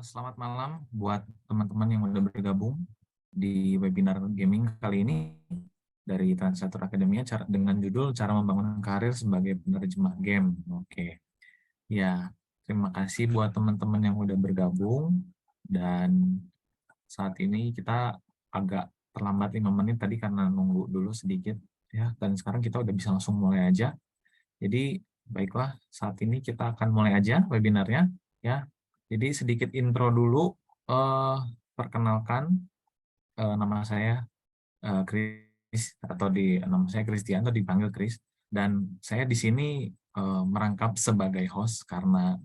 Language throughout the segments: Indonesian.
Selamat malam buat teman-teman yang udah bergabung di webinar gaming kali ini dari Translator Academia dengan judul Cara Membangun Karir sebagai Penerjemah Game. Oke, ya terima kasih buat teman-teman yang udah bergabung dan saat ini kita agak terlambat 5 menit tadi karena nunggu dulu sedikit ya, dan sekarang kita udah bisa langsung mulai aja. Jadi baiklah, saat ini kita akan mulai aja webinarnya ya. Jadi sedikit intro dulu, eh perkenalkan, nama saya Chris, atau nama saya Christian atau dipanggil Chris, dan saya di sini merangkap sebagai host karena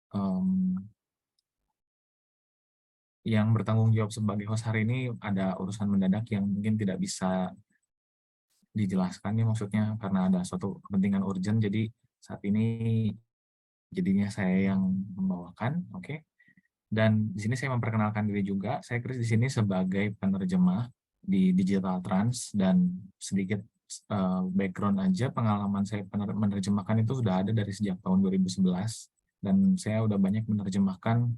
em, yang bertanggung jawab sebagai host hari ini ada urusan mendadak yang mungkin tidak bisa dijelaskan ya, maksudnya karena ada suatu kepentingan urgent, jadi saat ini jadinya saya yang membawakan, oke. Dan di sini saya memperkenalkan diri juga. Saya Chris di sini sebagai penerjemah di Digital Trans, dan sedikit background aja, pengalaman saya menerjemahkan itu sudah ada dari sejak tahun 2011, dan saya udah banyak menerjemahkan.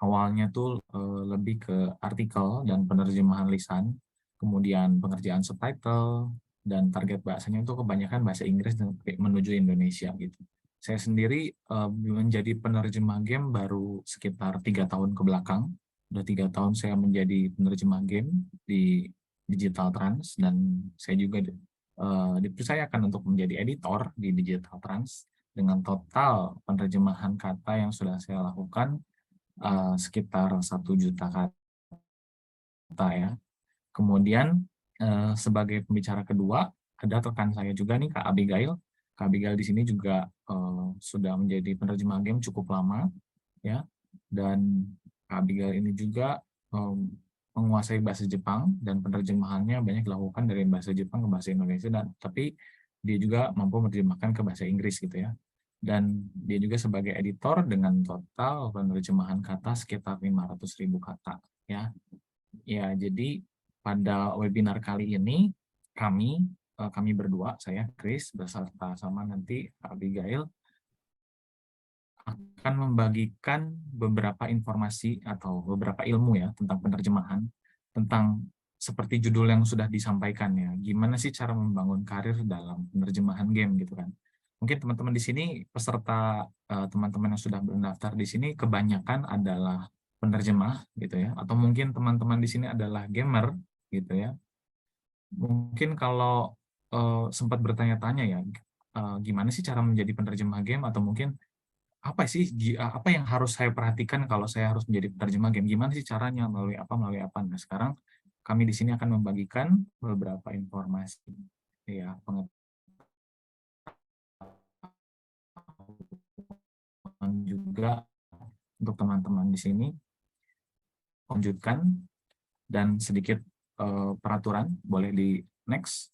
Awalnya tuh lebih ke artikel dan penerjemahan lisan, kemudian pengerjaan subtitle, dan target bahasanya itu kebanyakan bahasa Inggris dan menuju Indonesia gitu. Saya sendiri menjadi penerjemah game baru sekitar 3 tahun ke belakang. Udah 3 tahun saya menjadi penerjemah game di Digital Trans, dan saya juga dipercayakan untuk menjadi editor di Digital Trans dengan total penerjemahan kata yang sudah saya lakukan sekitar 1 juta kata ya. Kemudian sebagai pembicara kedua ada rekan saya juga nih, Kak Abigail. Kak Abigail di sini juga sudah menjadi penerjemah game cukup lama ya. Dan Kak Abigail ini juga menguasai bahasa Jepang, dan penerjemahannya banyak dilakukan dari bahasa Jepang ke bahasa Indonesia, dan tapi dia juga mampu menerjemahkan ke bahasa Inggris gitu ya. Dan dia juga sebagai editor dengan total penerjemahan kata sekitar 500.000 kata ya. Ya, jadi pada webinar kali ini kami berdua, saya Chris beserta sama nanti Abigail, akan membagikan beberapa informasi atau beberapa ilmu ya tentang penerjemahan, tentang seperti judul yang sudah disampaikan ya, gimana sih cara membangun karir dalam penerjemahan game gitu kan. Mungkin teman-teman di sini peserta, teman-teman yang sudah mendaftar di sini kebanyakan adalah penerjemah gitu ya, atau mungkin teman-teman di sini adalah gamer gitu ya. Mungkin kalau sempat bertanya-tanya ya, gimana sih cara menjadi penerjemah game, atau mungkin apa yang harus saya perhatikan kalau saya harus menjadi penerjemah game? Gimana sih caranya, melalui apa? Nah, sekarang kami di sini akan membagikan beberapa informasi ya, pengetahuan juga untuk teman-teman di sini. Lanjutkan, dan sedikit peraturan, boleh di next.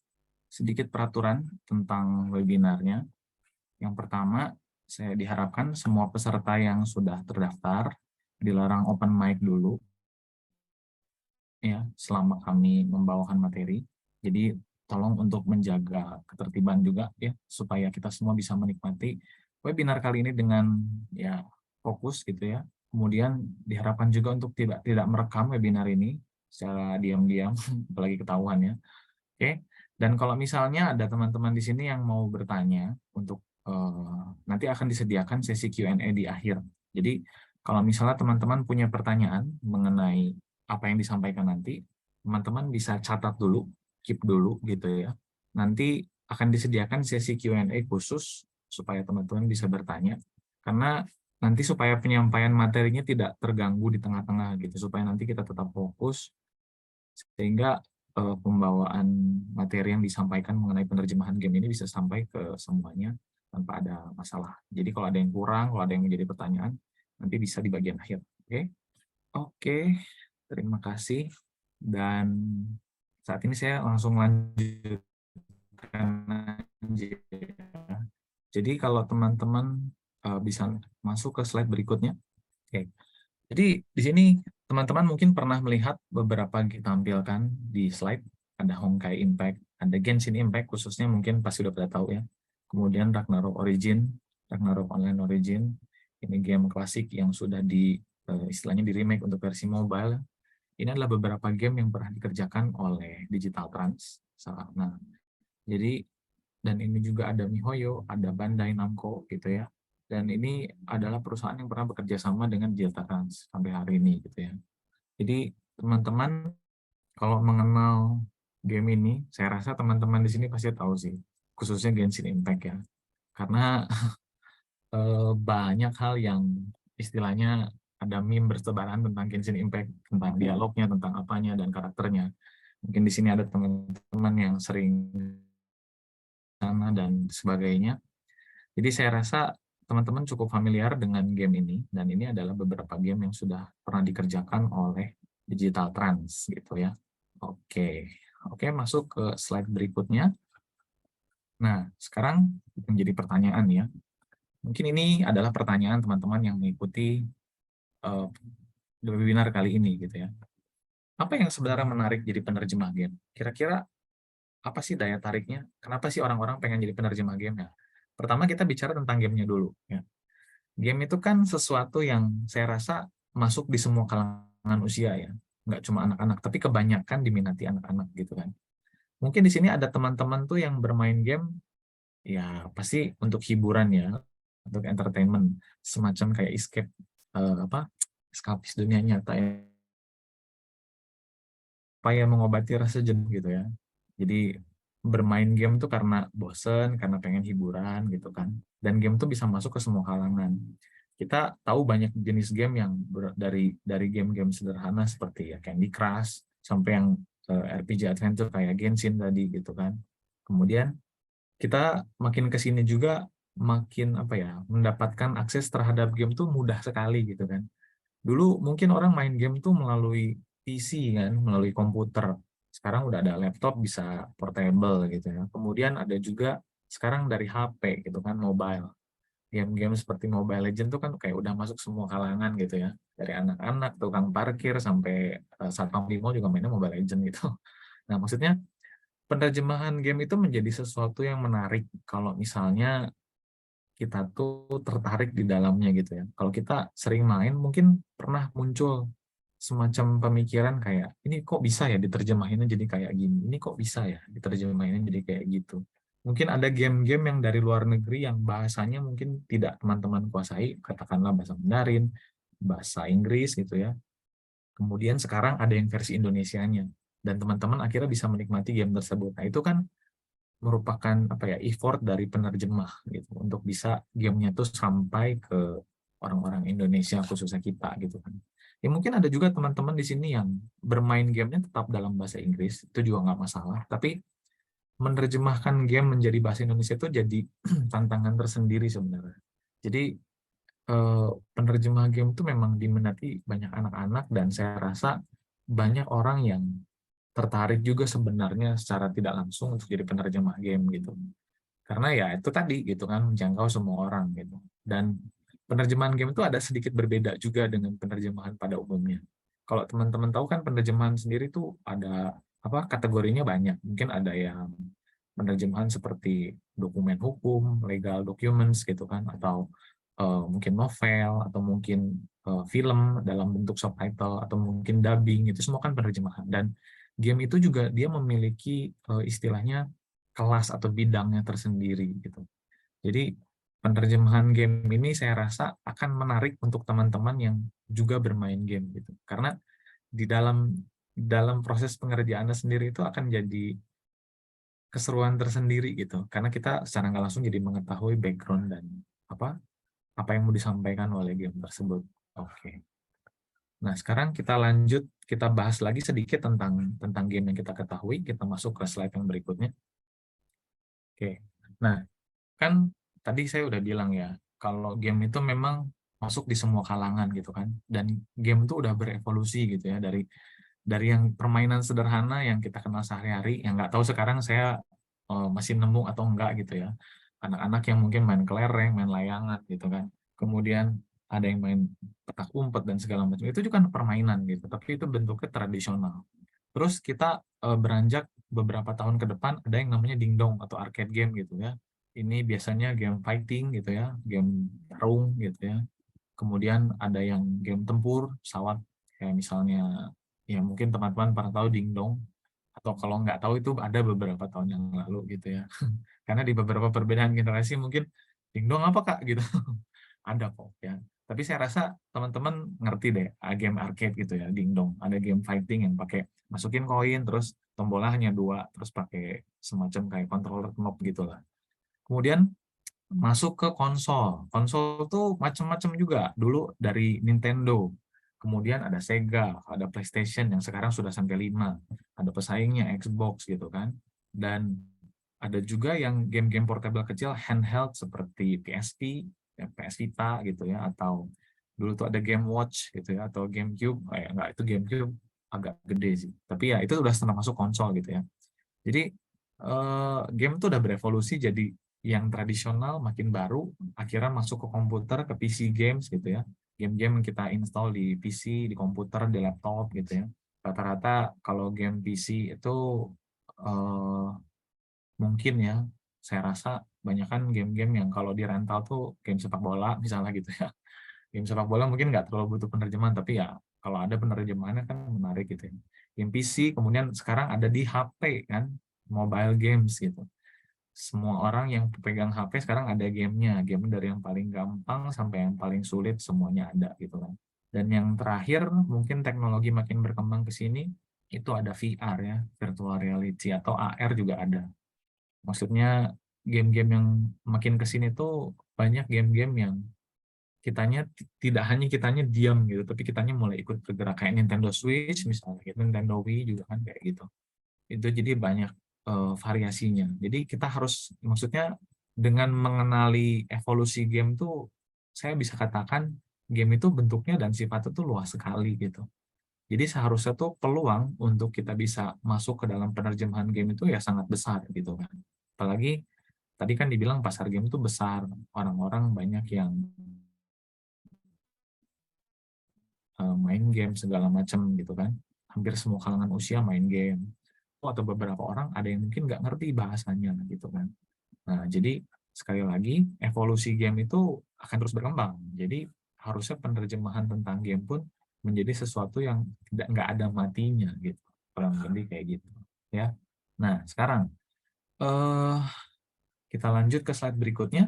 Sedikit peraturan tentang webinarnya. Yang pertama, saya diharapkan semua peserta yang sudah terdaftar dilarang open mic dulu ya selama kami membawakan materi. Jadi tolong untuk menjaga ketertiban juga ya, supaya kita semua bisa menikmati webinar kali ini dengan ya fokus gitu ya. Kemudian diharapkan juga untuk tidak tidak merekam webinar ini secara diam-diam apalagi ketahuan ya. Oke. Dan kalau misalnya ada teman-teman di sini yang mau bertanya, untuk nanti akan disediakan sesi Q&A di akhir. Jadi kalau misalnya teman-teman punya pertanyaan mengenai apa yang disampaikan nanti, teman-teman bisa catat dulu, keep dulu gitu ya. Nanti akan disediakan sesi Q&A khusus supaya teman-teman bisa bertanya. Karena nanti supaya penyampaian materinya tidak terganggu di tengah-tengah gitu, supaya nanti kita tetap fokus, sehingga pembawaan materi yang disampaikan mengenai penerjemahan game ini bisa sampai ke semuanya tanpa ada masalah. Jadi kalau ada yang kurang, kalau ada yang menjadi pertanyaan, nanti bisa di bagian akhir. Oke? Oke, terima kasih. Dan saat ini saya langsung lanjutkan aja. Jadi kalau teman-teman bisa masuk ke slide berikutnya. Oke. Jadi di sini teman-teman mungkin pernah melihat beberapa ditampilkan di slide. Ada Honkai Impact, ada Genshin Impact khususnya, mungkin pasti udah pada tahu ya. Kemudian Ragnarok Origin, Ragnarok Online Origin, ini game klasik yang sudah istilahnya di remake untuk versi mobile. Ini adalah beberapa game yang pernah dikerjakan oleh Digital Trans. Nah, jadi dan ini juga ada MiHoYo, ada Bandai Namco gitu ya. Dan ini adalah perusahaan yang pernah bekerja sama dengan Digital Trans sampai hari ini gitu ya. Jadi teman-teman kalau mengenal game ini, saya rasa teman-teman di sini pasti tahu sih, khususnya Genshin Impact ya. Karena banyak hal yang istilahnya ada meme bertebaran tentang Genshin Impact, tentang dialognya, tentang apanya, dan karakternya. Mungkin di sini ada teman-teman yang sering sana dan sebagainya. Jadi saya rasa teman-teman cukup familiar dengan game ini, dan ini adalah beberapa game yang sudah pernah dikerjakan oleh Digital Trans gitu ya. Oke, oke, masuk ke slide berikutnya. Nah, sekarang menjadi pertanyaan ya. Mungkin ini adalah pertanyaan teman-teman yang mengikuti uh, webinar kali ini gitu ya. Apa yang sebenarnya menarik jadi penerjemah game? Kira-kira apa sih daya tariknya? Kenapa sih orang-orang pengen jadi penerjemah game ya? Pertama kita bicara tentang gamenya dulu ya. Game itu kan sesuatu yang saya rasa masuk di semua kalangan usia ya. Nggak cuma anak-anak, tapi kebanyakan diminati anak-anak gitu kan. Mungkin di sini ada teman-teman tuh yang bermain game ya pasti untuk hiburan ya, untuk entertainment, semacam kayak escape eskapis dunia nyata ya, supaya mengobati rasa jenuh gitu ya. Jadi bermain game tuh karena bosen, karena pengen hiburan gitu kan. Dan game tuh bisa masuk ke semua kalangan. Kita tahu banyak jenis game yang dari game-game sederhana seperti ya Candy Crush sampai yang RPG adventure kayak Genshin tadi gitu kan. Kemudian kita makin ke sini juga makin apa ya, mendapatkan akses terhadap game tuh mudah sekali gitu kan. Dulu mungkin orang main game tuh melalui PC kan, melalui komputer. Sekarang udah ada laptop bisa portable gitu ya. Kemudian ada juga sekarang dari HP gitu kan, mobile. Game-game seperti Mobile Legends tuh kan kayak udah masuk semua kalangan gitu ya. Dari anak-anak, tukang parkir, sampai satpam di mall juga mainnya Mobile Legends gitu. Nah, maksudnya penerjemahan game itu menjadi sesuatu yang menarik kalau misalnya kita tuh tertarik di dalamnya gitu ya. Kalau kita sering main, mungkin pernah muncul semacam pemikiran kayak, ini kok bisa ya diterjemahinnya jadi kayak gini, ini kok bisa ya diterjemahinnya jadi kayak gitu. Mungkin ada game-game yang dari luar negeri yang bahasanya mungkin tidak teman-teman kuasai, katakanlah bahasa Mandarin, bahasa Inggris gitu ya. Kemudian sekarang ada yang versi Indonesianya, dan teman-teman akhirnya bisa menikmati game tersebut. Nah itu kan merupakan apa ya, effort dari penerjemah gitu untuk bisa gamenya tuh sampai ke orang-orang Indonesia khususnya kita gitu kan. Ya mungkin ada juga teman-teman di sini yang bermain gamenya tetap dalam bahasa Inggris, itu juga nggak masalah. Tapi menerjemahkan game menjadi bahasa Indonesia itu jadi tantangan tersendiri sebenarnya. Jadi penerjemah game itu memang diminati banyak anak-anak, dan saya rasa banyak orang yang tertarik juga sebenarnya secara tidak langsung untuk jadi penerjemah game gitu. Karena ya itu tadi gitu kan, menjangkau semua orang gitu. Dan penerjemahan game itu ada sedikit berbeda juga dengan penerjemahan pada umumnya. Kalau teman-teman tahu kan, penerjemahan sendiri tuh ada apa, kategorinya banyak. Mungkin ada yang penerjemahan seperti dokumen hukum, legal documents gitu kan, atau mungkin novel, atau mungkin film dalam bentuk subtitle, atau mungkin dubbing, itu semua kan penerjemahan. Dan game itu juga dia memiliki istilahnya kelas atau bidangnya tersendiri gitu. Jadi penerjemahan game ini saya rasa akan menarik untuk teman-teman yang juga bermain game gitu. Karena di dalam proses pengerjaannya sendiri itu akan jadi keseruan tersendiri gitu. Karena kita secara nggak langsung jadi mengetahui background dan apa apa yang mau disampaikan oleh game tersebut. Oke. Nah, sekarang kita lanjut, kita bahas lagi sedikit tentang game yang kita ketahui. Kita masuk ke slide yang berikutnya. Oke. Nah, kan tadi saya udah bilang ya, kalau game itu memang masuk di semua kalangan gitu kan. Dan game itu udah berevolusi gitu ya, dari yang permainan sederhana yang kita kenal sehari-hari, yang nggak tahu sekarang saya masih nemu atau enggak gitu ya. Anak-anak yang mungkin main kelereng, main layangan gitu kan. Kemudian ada yang main petak umpet dan segala macam. Itu juga kan permainan gitu, tapi itu bentuknya tradisional. Terus kita beranjak beberapa tahun ke depan, ada yang namanya dingdong atau arcade game gitu ya. Ini biasanya game fighting gitu ya, game tarung gitu ya. kemudian ada yang game tempur, pesawat, kayak misalnya, ya mungkin teman-teman pernah tahu Dingdong, atau kalau nggak tahu itu ada beberapa tahun yang lalu gitu ya. Karena di beberapa perbedaan generasi mungkin Dingdong apa Kak gitu. Ada kok ya. Tapi saya rasa teman-teman ngerti deh game arcade gitu ya, Dingdong. Ada game fighting yang pakai masukin koin, terus tombolnya hanya dua, terus pakai semacam kayak controller knob gitulah. Kemudian masuk ke konsol. Konsol tuh macam-macam juga. Dulu dari Nintendo, kemudian ada Sega, ada PlayStation yang sekarang sudah sampai 5. Ada pesaingnya Xbox gitu kan. Dan ada juga yang game-game portable kecil handheld seperti PSP, ya, PS Vita gitu ya, atau dulu tuh ada Game Watch gitu ya, atau GameCube. Enggak, itu GameCube agak gede sih. Tapi ya itu udah setengah masuk konsol gitu ya. Jadi game itu udah berevolusi jadi yang tradisional makin baru, akhirnya masuk ke komputer, ke PC games gitu ya. Game-game yang kita install di PC, di komputer, di laptop gitu ya. Rata-rata kalau game PC itu eh, mungkin ya, saya rasa banyak kan game-game yang kalau di rental tuh game sepak bola misalnya gitu ya. Game sepak bola mungkin nggak terlalu butuh penerjemahan, tapi ya kalau ada penerjemahannya kan menarik gitu ya. Game PC kemudian sekarang ada di HP kan, mobile games gitu. Semua orang yang pegang HP sekarang ada gamenya, game dari yang paling gampang sampai yang paling sulit semuanya ada gitu kan. Dan yang terakhir mungkin teknologi makin berkembang ke sini itu ada VR ya, virtual reality atau AR juga ada. Maksudnya game-game yang makin ke sini tuh banyak game-game yang tidak hanya kitanya diam gitu, tapi kitanya mulai ikut bergerak kayak Nintendo Switch misalnya, gitu. Nintendo Wii juga kan kayak gitu. Itu jadi banyak variasinya. Jadi kita harus, maksudnya dengan mengenali evolusi game tuh, saya bisa katakan game itu bentuknya dan sifatnya tuh luas sekali gitu. Jadi seharusnya tuh peluang untuk kita bisa masuk ke dalam penerjemahan game itu ya sangat besar gitu kan. Apalagi tadi kan dibilang pasar game itu besar, orang-orang banyak yang main game segala macam gitu kan. Hampir semua kalangan usia main game. Atau beberapa orang ada yang mungkin nggak ngerti bahasanya gitu kan. Nah, jadi sekali lagi evolusi game itu akan terus berkembang. Jadi harusnya penerjemahan tentang game pun menjadi sesuatu yang tidak nggak ada matinya gitu. Kurang lebih kayak gitu ya. Nah, sekarang eh kita lanjut ke slide berikutnya.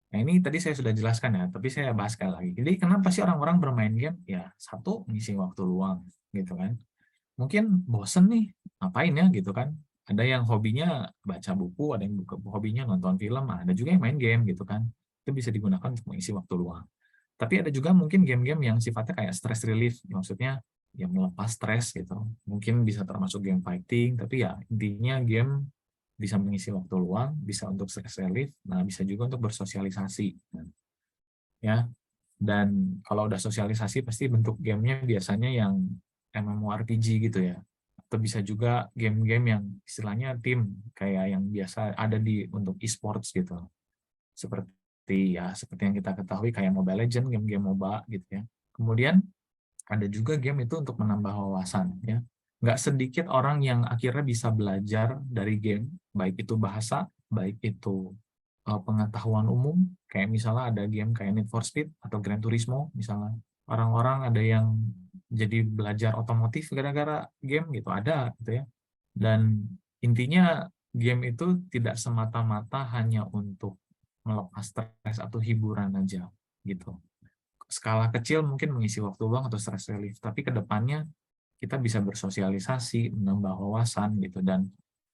Nah, ini tadi saya sudah jelaskan ya, tapi saya bahas sekali lagi. Jadi kenapa sih orang-orang bermain game? Ya, satu, ngisi waktu luang gitu kan. Mungkin bosen nih, ngapain ya gitu kan. Ada yang hobinya baca buku, ada yang hobinya nonton film, ada juga yang main game gitu kan. Itu bisa digunakan untuk mengisi waktu luang. Tapi ada juga mungkin game-game yang sifatnya kayak stress relief, maksudnya ya melepas stres gitu. Mungkin bisa termasuk game fighting, tapi ya intinya game bisa mengisi waktu luang, bisa untuk stress relief, nah bisa juga untuk bersosialisasi. Ya, dan kalau udah sosialisasi pasti bentuk gamenya biasanya yang MMORPG gitu ya, atau bisa juga game-game yang istilahnya tim kayak yang biasa ada di untuk e-sports gitu, seperti yang kita ketahui kayak Mobile Legends, game-game MOBA gitu ya. Kemudian ada juga game itu untuk menambah wawasan ya. Nggak sedikit orang yang akhirnya bisa belajar dari game, baik itu bahasa, baik itu pengetahuan umum, kayak misalnya ada game kayak Need for Speed atau Gran Turismo misalnya. Orang-orang ada yang jadi belajar otomotif gara-gara game gitu, ada gitu ya. Dan intinya game itu tidak semata-mata hanya untuk melepas stres atau hiburan aja gitu. Skala kecil mungkin mengisi waktu luang atau stress relief, tapi ke depannya kita bisa bersosialisasi, menambah wawasan gitu. Dan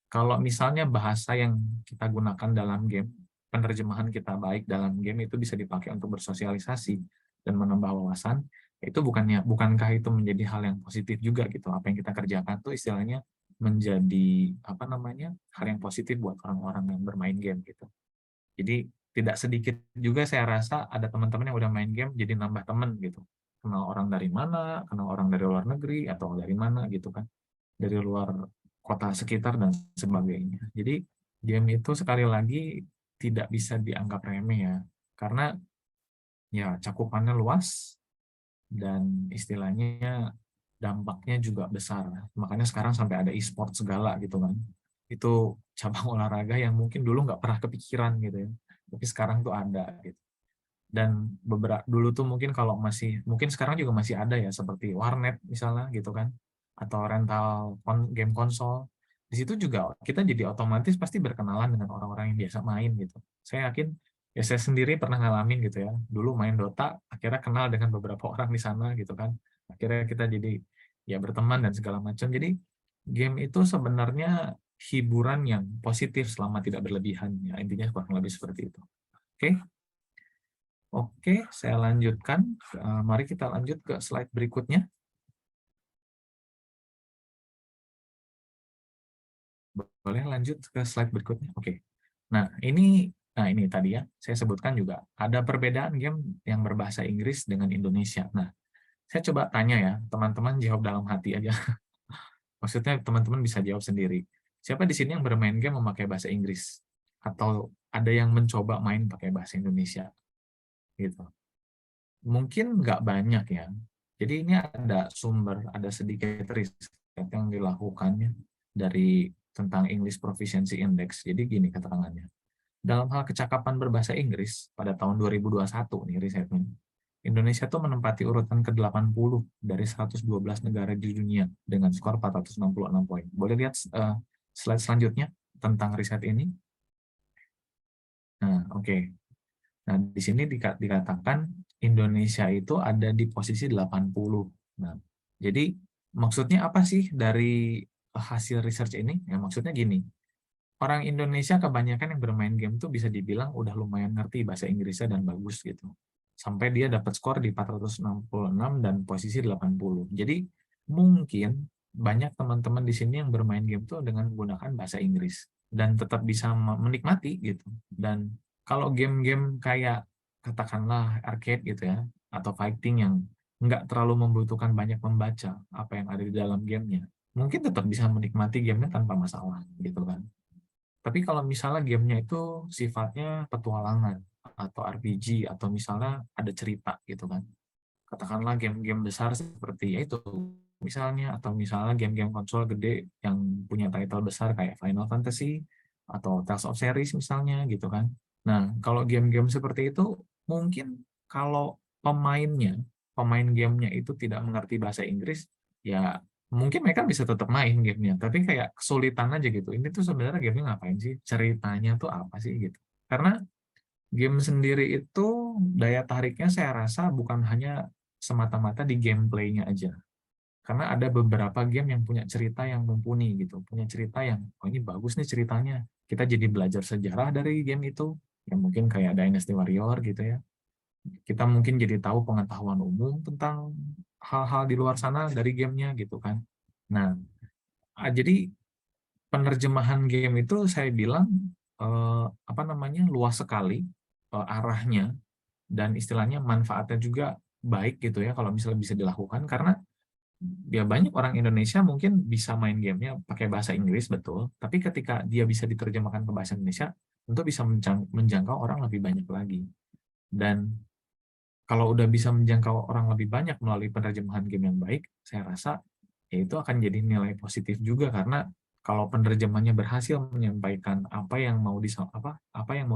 kalau misalnya bahasa yang kita gunakan dalam game, penerjemahan kita baik dalam game itu bisa dipakai untuk bersosialisasi dan menambah wawasan, itu bukankah itu menjadi hal yang positif juga gitu. Apa yang kita kerjakan tuh istilahnya menjadi apa namanya? Hal yang positif buat orang-orang yang bermain game gitu. Jadi tidak sedikit juga saya rasa ada teman-teman yang udah main game jadi nambah teman gitu. Kenal orang dari mana, kenal orang dari luar negeri atau dari mana gitu kan. Dari luar kota sekitar dan sebagainya. Jadi game itu sekali lagi tidak bisa dianggap remeh ya. Karena ya cakupannya luas dan istilahnya dampaknya juga besar. Makanya sekarang sampai ada e-sport segala gitu kan. Itu cabang olahraga yang mungkin dulu nggak pernah kepikiran gitu ya. Tapi sekarang tuh ada gitu. Dan beberapa dulu tuh mungkin kalau mungkin sekarang juga masih ada ya, seperti warnet misalnya gitu kan, atau rental game konsol. Di situ juga kita jadi otomatis pasti berkenalan dengan orang-orang yang biasa main gitu. Saya yakin ya, saya sendiri pernah ngalamin gitu ya. Dulu main Dota, akhirnya kenal dengan beberapa orang di sana gitu kan. Akhirnya kita jadi ya berteman dan segala macam. Jadi game itu sebenarnya hiburan yang positif selama tidak berlebihan ya, intinya kurang lebih seperti itu. Oke. Oke, saya lanjutkan. Mari kita lanjut ke slide berikutnya. Boleh lanjut ke slide berikutnya? Oke. Nah ini tadi ya, saya sebutkan juga ada perbedaan game yang berbahasa Inggris dengan Indonesia. Nah, saya coba tanya ya, teman-teman jawab dalam hati aja. Maksudnya teman-teman bisa jawab sendiri. Siapa di sini yang bermain game memakai bahasa Inggris? Atau ada yang mencoba main pakai bahasa Indonesia? Gitu. Mungkin nggak banyak ya. Jadi ini ada sedikit riset yang dilakukannya dari tentang English Proficiency Index. Jadi gini keterangannya. Dalam hal kecakapan berbahasa Inggris pada tahun 2021 nih risetnya, Indonesia tuh menempati urutan ke-80 dari 112 negara di dunia dengan skor 466 poin. Boleh lihat slide selanjutnya tentang riset ini? Nah, oke. Nah, di sini dikatakan Indonesia itu ada di posisi 80. Nah, jadi maksudnya apa sih dari hasil research ini? Ya, maksudnya gini, orang Indonesia kebanyakan yang bermain game tuh bisa dibilang udah lumayan ngerti bahasa Inggrisnya dan bagus gitu. Sampai dia dapat skor di 466 dan posisi 80. Jadi mungkin banyak teman-teman di sini yang bermain game tuh dengan menggunakan bahasa Inggris dan tetap bisa menikmati gitu. Dan kalau game-game kayak katakanlah arcade gitu ya, atau fighting yang nggak terlalu membutuhkan banyak membaca apa yang ada di dalam gamenya, mungkin tetap bisa menikmati gamenya tanpa masalah gitu kan. Tapi kalau misalnya gamenya itu sifatnya petualangan atau RPG atau misalnya ada cerita gitu kan. Katakanlah game-game besar seperti ya itu misalnya, atau misalnya game-game konsol gede yang punya title besar kayak Final Fantasy atau Tales of Series misalnya gitu kan. Nah, kalau game-game seperti itu mungkin kalau pemain gamenya itu tidak mengerti bahasa Inggris, ya mungkin mereka bisa tetap main gamenya, tapi kayak kesulitan aja gitu. Ini tuh sebenarnya gamenya ngapain sih? Ceritanya tuh apa sih gitu? Karena game sendiri itu daya tariknya saya rasa bukan hanya semata-mata di gameplaynya aja. Karena ada beberapa game yang punya cerita yang mumpuni gitu, punya cerita yang oh ini bagus nih ceritanya. Kita jadi belajar sejarah dari game itu, yang mungkin kayak Dynasty Warrior gitu ya. Kita mungkin jadi tahu pengetahuan umum tentang hal-hal di luar sana dari gamenya gitu kan. Nah, jadi penerjemahan game itu saya bilang apa namanya luas sekali arahnya, dan istilahnya manfaatnya juga baik gitu ya kalau misalnya bisa dilakukan, karena dia banyak orang Indonesia mungkin bisa main gamenya pakai bahasa Inggris betul, tapi ketika dia bisa diterjemahkan ke bahasa Indonesia tentu bisa menjangkau orang lebih banyak lagi. Dan kalau udah bisa menjangkau orang lebih banyak melalui penerjemahan game yang baik, saya rasa ya itu akan jadi nilai positif juga, karena kalau penerjemahnya berhasil menyampaikan apa yang mau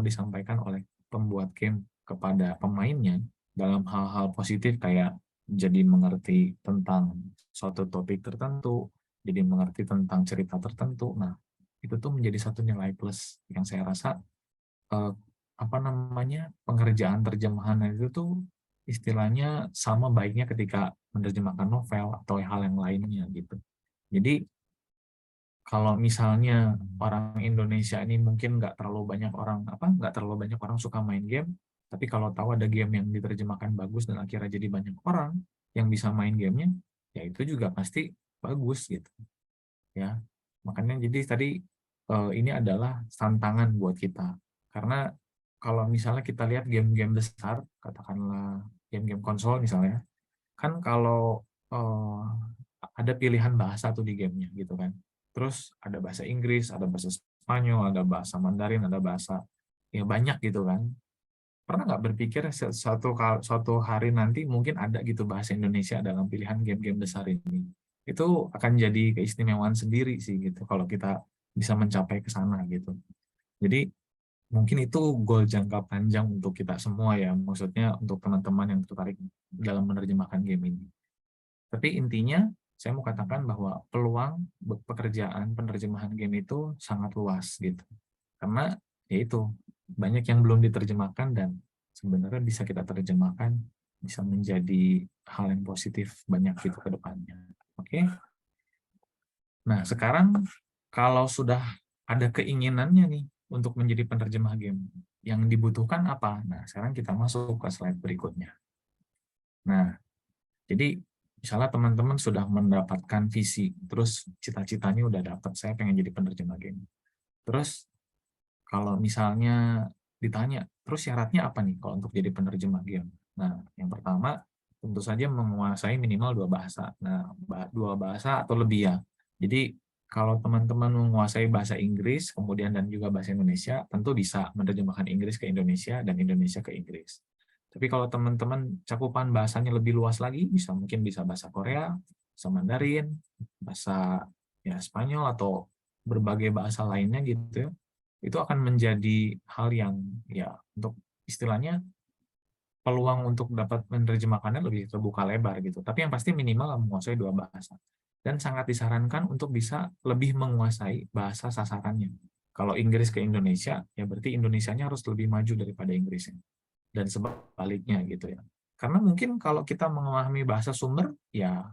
disampaikan oleh pembuat game kepada pemainnya dalam hal-hal positif kayak jadi mengerti tentang suatu topik tertentu, jadi mengerti tentang cerita tertentu. Nah, itu tuh menjadi satu nilai plus yang saya rasa eh, apa namanya pengerjaan terjemahan itu tuh istilahnya sama baiknya ketika menerjemahkan novel atau hal yang lainnya gitu. Jadi kalau misalnya orang Indonesia ini mungkin nggak terlalu banyak orang suka main game, tapi kalau tahu ada game yang diterjemahkan bagus dan akhirnya jadi banyak orang yang bisa main gamenya, ya itu juga pasti bagus gitu ya. Makanya jadi tadi ini adalah tantangan buat kita, karena kalau misalnya kita lihat game-game besar, katakanlah game-game konsol misalnya, kan kalau ada pilihan bahasa tuh di gamenya gitu kan, terus ada bahasa Inggris, ada bahasa Spanyol, ada bahasa Mandarin, ada bahasa ya banyak gitu kan. Pernah nggak berpikir suatu hari nanti mungkin ada gitu bahasa Indonesia dalam pilihan game-game besar ini? Itu akan jadi keistimewaan sendiri sih gitu kalau kita bisa mencapai ke sana gitu. Jadi mungkin itu goal jangka panjang untuk kita semua ya, maksudnya untuk teman-teman yang tertarik dalam menerjemahkan game ini. Tapi intinya, saya mau katakan bahwa peluang pekerjaan penerjemahan game itu sangat luas gitu. Karena yaitu banyak yang belum diterjemahkan dan sebenarnya bisa kita terjemahkan, bisa menjadi hal yang positif banyak gitu ke depannya. Oke. Nah, sekarang kalau sudah ada keinginannya nih untuk menjadi penerjemah game, yang dibutuhkan apa? Nah, sekarang kita masuk ke slide berikutnya. Nah, jadi misalnya teman-teman sudah mendapatkan visi, terus cita-citanya udah dapat, saya pengen jadi penerjemah game. Terus kalau misalnya ditanya, terus syaratnya apa nih kalau untuk jadi penerjemah game? Nah, yang pertama tentu saja menguasai minimal 2 bahasa. Nah, 2 bahasa atau lebih ya. Jadi kalau teman-teman menguasai bahasa Inggris, kemudian dan juga bahasa Indonesia, tentu bisa menerjemahkan Inggris ke Indonesia dan Indonesia ke Inggris. Tapi kalau teman-teman cakupan bahasanya lebih luas lagi, mungkin bisa bahasa Korea, bahasa Mandarin, bahasa ya Spanyol atau berbagai bahasa lainnya gitu ya, itu akan menjadi hal yang ya untuk istilahnya peluang untuk dapat menerjemahkannya lebih terbuka lebar gitu. Tapi yang pasti minimal menguasai 2 bahasa. Dan sangat disarankan untuk bisa lebih menguasai bahasa sasarannya. Kalau Inggris ke Indonesia, ya berarti Indonesianya harus lebih maju daripada Inggrisnya. Dan sebaliknya gitu ya. Karena mungkin kalau kita memahami bahasa sumber, ya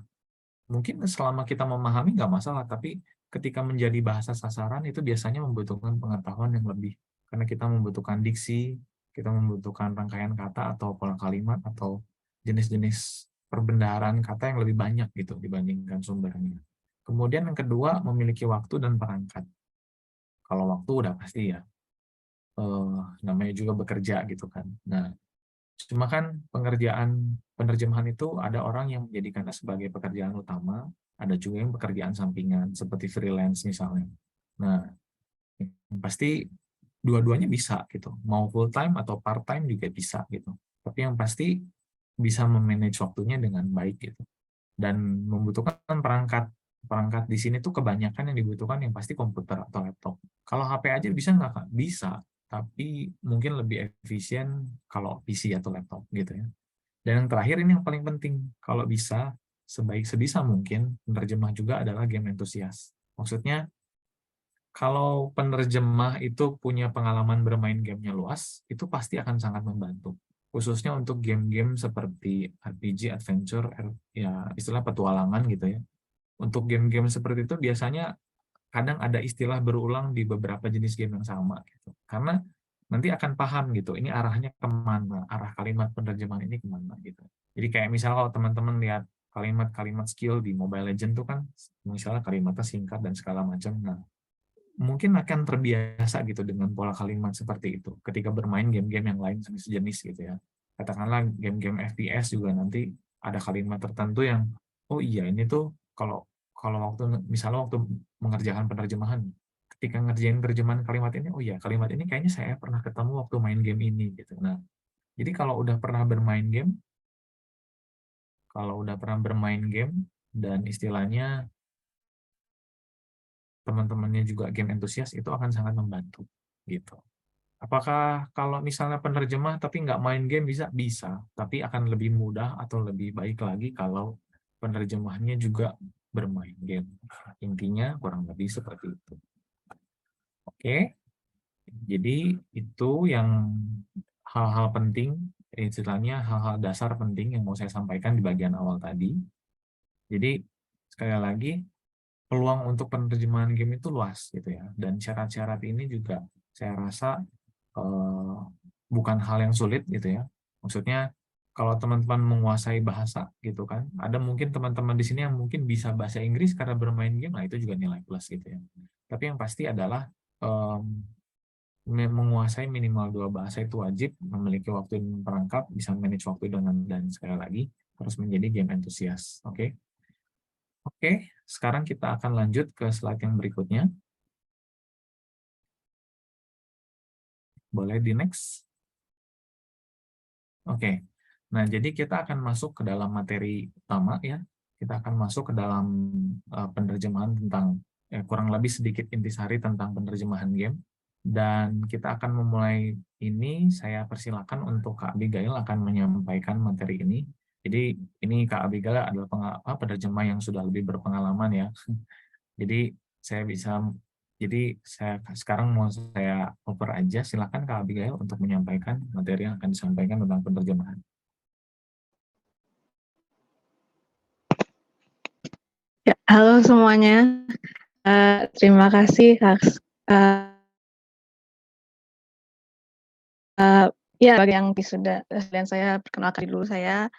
mungkin selama kita memahami nggak masalah, tapi ketika menjadi bahasa sasaran itu biasanya membutuhkan pengetahuan yang lebih. Karena kita membutuhkan diksi, kita membutuhkan rangkaian kata atau pola kalimat atau jenis-jenis perbendaharaan kata yang lebih banyak gitu dibandingkan sumbernya. Kemudian yang kedua, memiliki waktu dan perangkat. Kalau waktu udah pasti ya, namanya juga bekerja gitu kan. Nah, cuma kan pengerjaan penerjemahan itu ada orang yang menjadikannya sebagai pekerjaan utama, ada juga yang pekerjaan sampingan seperti freelance misalnya. Nah, yang pasti dua-duanya bisa gitu. Mau full time atau part time juga bisa gitu. Tapi yang pasti bisa memanage waktunya dengan baik gitu. Dan membutuhkan perangkat. Perangkat di sini tuh kebanyakan yang dibutuhkan yang pasti komputer atau laptop. Kalau HP aja bisa nggak, Kak? Bisa, tapi mungkin lebih efisien kalau PC atau laptop gitu ya. Dan yang terakhir ini yang paling penting, kalau bisa sebisa mungkin penerjemah juga adalah game entusias. Maksudnya kalau penerjemah itu punya pengalaman bermain gamenya luas, itu pasti akan sangat membantu. Khususnya untuk game-game seperti RPG, adventure, ya istilah petualangan gitu ya. Untuk game-game seperti itu biasanya kadang ada istilah berulang di beberapa jenis game yang sama gitu. Karena nanti akan paham gitu, ini arahnya kemana, arah kalimat penerjemahan ini kemana gitu. Jadi kayak misalnya kalau teman-teman lihat kalimat-kalimat skill di Mobile Legends tuh kan, misalnya kalimatnya singkat dan segala macam. Nah, mungkin akan terbiasa gitu dengan pola kalimat seperti itu ketika bermain game-game yang lain sejenis gitu ya. Katakanlah game-game FPS juga nanti ada kalimat tertentu yang oh iya ini tuh kalau kalau waktu misalnya waktu mengerjakan penerjemahan, ketika ngerjain terjemahan kalimat ini, oh iya kalimat ini kayaknya saya pernah ketemu waktu main game ini gitu. Nah, jadi kalau udah pernah bermain game dan istilahnya teman-temannya juga game entusias, itu akan sangat membantu gitu. Apakah kalau misalnya penerjemah tapi nggak main game bisa? Bisa, tapi akan lebih mudah atau lebih baik lagi kalau penerjemahnya juga bermain game. Intinya kurang lebih seperti itu. Oke, jadi itu yang hal-hal penting, istilahnya hal-hal dasar penting yang mau saya sampaikan di bagian awal tadi. Jadi sekali lagi, peluang untuk penerjemahan game itu luas gitu ya, dan syarat-syarat ini juga saya rasa bukan hal yang sulit gitu ya. Maksudnya kalau teman-teman menguasai bahasa gitu kan, ada mungkin teman-teman di sini yang mungkin bisa bahasa Inggris karena bermain game, nah itu juga nilai plus gitu ya. Tapi yang pasti adalah menguasai minimal 2 bahasa itu wajib, memiliki waktu yang perangkap, bisa manage waktu dengan, dan sekali lagi harus menjadi game entusias. Oke, oke. Sekarang kita akan lanjut ke slide yang berikutnya. Boleh di next? Oke. Nah, jadi kita akan masuk ke dalam materi utama ya. Kita akan masuk ke dalam penerjemahan tentang kurang lebih sedikit intisari tentang penerjemahan game. Dan kita akan memulai ini, saya persilakan untuk Kak Abigail akan menyampaikan materi ini. Jadi ini Kak Abigail adalah penerjemah yang sudah lebih berpengalaman ya. Jadi saya bisa, jadi saya sekarang mau saya oper aja, silakan Kak Abigail untuk menyampaikan materi yang akan disampaikan tentang penerjemahan. Ya, halo semuanya. Terima kasih Kak. Ya, bagi yang sudah dan saya perkenalkan dulu, saya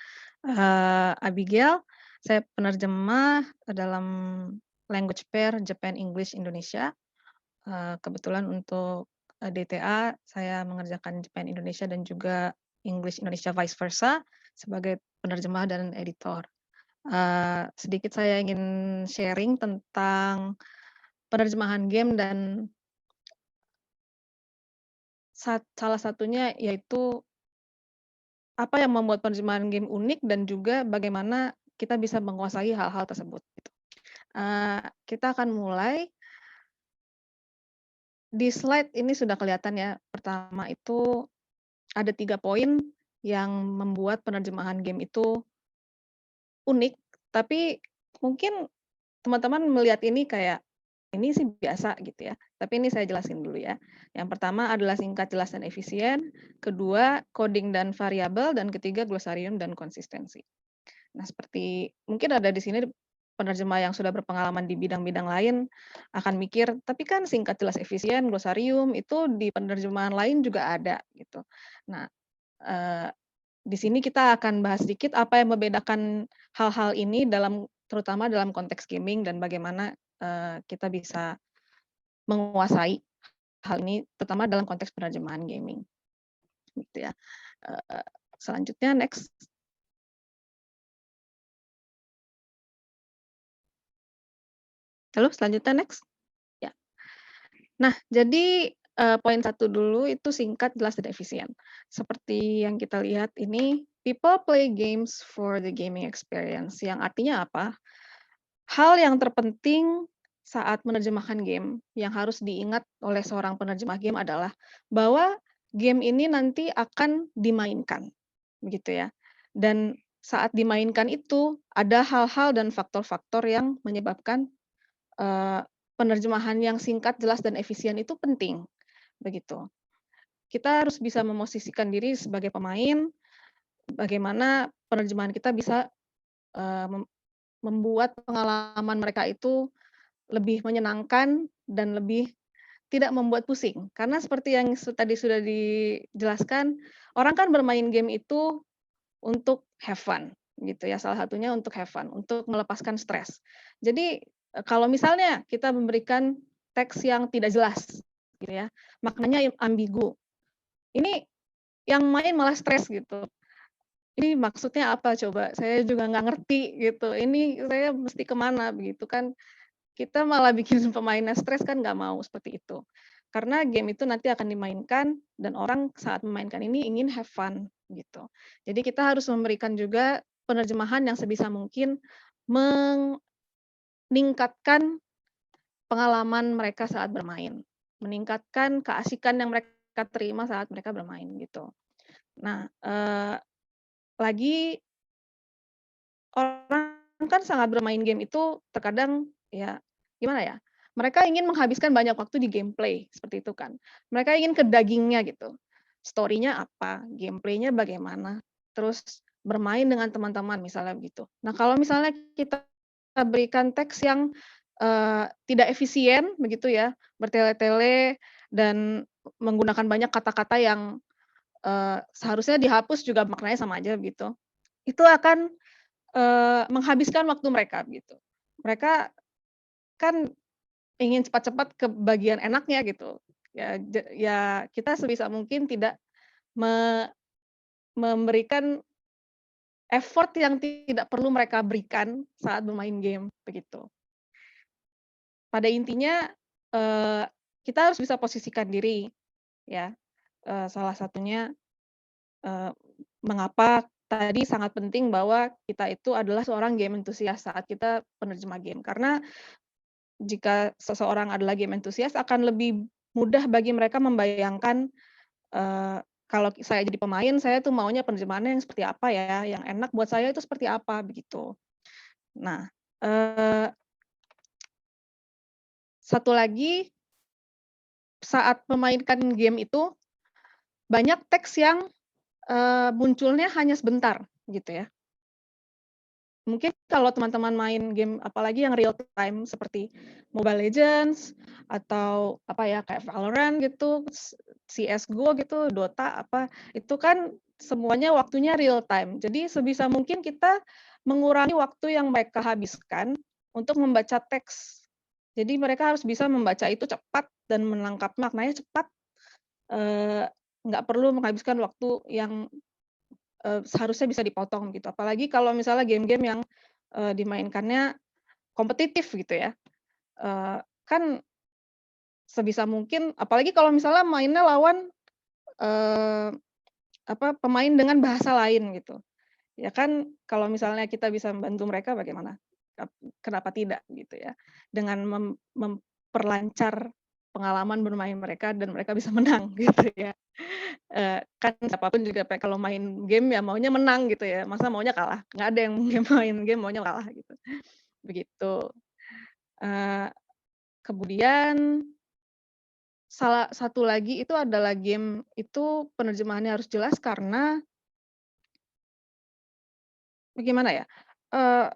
Abigail. Saya penerjemah dalam language pair Japan English Indonesia. Kebetulan untuk DTA saya mengerjakan Japan Indonesia dan juga English Indonesia vice versa sebagai penerjemah dan editor. Sedikit saya ingin sharing tentang penerjemahan game dan salah satunya yaitu apa yang membuat penerjemahan game unik dan juga bagaimana kita bisa menguasai hal-hal tersebut, gitu. Kita akan mulai. Di slide ini sudah kelihatan ya, pertama itu ada 3 poin yang membuat penerjemahan game itu unik, tapi mungkin teman-teman melihat ini kayak, ini sih biasa gitu ya, tapi ini saya jelasin dulu ya. Yang pertama adalah singkat, jelas, dan efisien, kedua coding dan variabel, dan ketiga glosarium dan konsistensi. Nah, seperti mungkin ada di sini penerjemah yang sudah berpengalaman di bidang-bidang lain akan mikir, tapi kan singkat, jelas, efisien, glosarium itu di penerjemahan lain juga ada gitu. Nah, di sini kita akan bahas sedikit apa yang membedakan hal-hal ini terutama dalam konteks gaming dan bagaimana kita bisa menguasai hal ini, terutama dalam konteks penerjemahan gaming, gitu ya. Selanjutnya next. Halo, selanjutnya next. Ya. Nah, jadi poin 1 dulu itu singkat, jelas, dan efisien. Seperti yang kita lihat ini, people play games for the gaming experience, yang artinya apa? Hal yang terpenting saat menerjemahkan game, yang harus diingat oleh seorang penerjemah game adalah bahwa game ini nanti akan dimainkan, begitu ya. Dan saat dimainkan itu ada hal-hal dan faktor-faktor yang menyebabkan penerjemahan yang singkat, jelas, dan efisien itu penting, begitu. Kita harus bisa memosisikan diri sebagai pemain, bagaimana penerjemahan kita bisa membuat pengalaman mereka itu lebih menyenangkan dan lebih tidak membuat pusing. Karena seperti yang tadi sudah dijelaskan, orang kan bermain game itu untuk have fun, gitu ya. Salah satunya untuk have fun, untuk melepaskan stres. Jadi kalau misalnya kita memberikan teks yang tidak jelas, gitu ya, maknanya ambigu. Ini yang main malah stres gitu. Ini maksudnya apa coba? Saya juga nggak ngerti gitu. Ini saya mesti kemana begitu kan? Kita malah bikin pemainnya stres kan nggak mau seperti itu. Karena game itu nanti akan dimainkan dan orang saat memainkan ini ingin have fun gitu. Jadi kita harus memberikan juga penerjemahan yang sebisa mungkin meningkatkan pengalaman mereka saat bermain, meningkatkan keasikan yang mereka terima saat mereka bermain gitu. Nah, lagi orang kan sangat bermain game itu terkadang ya gimana ya, mereka ingin menghabiskan banyak waktu di gameplay, seperti itu kan. Mereka ingin ke dagingnya gitu. Story-nya apa, gameplay-nya bagaimana, terus bermain dengan teman-teman misalnya begitu. Nah, kalau misalnya kita berikan teks yang tidak efisien begitu ya, bertele-tele dan menggunakan banyak kata-kata yang seharusnya dihapus juga maknanya sama aja gitu. Itu akan menghabiskan waktu mereka gitu. Mereka kan ingin cepat-cepat ke bagian enaknya gitu. Ya kita sebisa mungkin tidak memberikan effort yang tidak perlu mereka berikan saat bermain game, begitu. Pada intinya, kita harus bisa posisikan diri ya, salah satunya, mengapa tadi sangat penting bahwa kita itu adalah seorang game enthusiast saat kita penerjemah game. Karena jika seseorang adalah game enthusiast akan lebih mudah bagi mereka membayangkan, kalau saya jadi pemain, saya tuh maunya penerjemahannya yang seperti apa ya, yang enak buat saya itu seperti apa, begitu. Nah, satu lagi, saat memainkan game itu, banyak teks yang, munculnya hanya sebentar, gitu ya. Mungkin kalau teman-teman main game apalagi yang real time seperti Mobile Legends atau apa ya, kayak Valorant gitu, CS:GO gitu, Dota apa, itu kan semuanya waktunya real time. Jadi sebisa mungkin kita mengurangi waktu yang mereka habiskan untuk membaca teks. Jadi mereka harus bisa membaca itu cepat dan menangkap maknanya cepat, nggak perlu menghabiskan waktu yang seharusnya bisa dipotong gitu. Apalagi kalau misalnya game-game yang, dimainkannya kompetitif gitu ya. Kan sebisa mungkin apalagi kalau misalnya mainnya lawan, eee, pemain dengan bahasa lain gitu. Ya kan kalau misalnya kita bisa membantu mereka bagaimana? Kap Kenapa tidak gitu ya. Dengan memperlancar pengalaman bermain mereka dan mereka bisa menang gitu ya. Kan siapa pun juga kalau main game ya maunya menang gitu ya, masa maunya kalah? Nggak ada yang main game maunya kalah gitu, begitu. Eee, Kemudian salah satu lagi itu adalah game itu penerjemahannya harus jelas karena bagaimana ya, eee,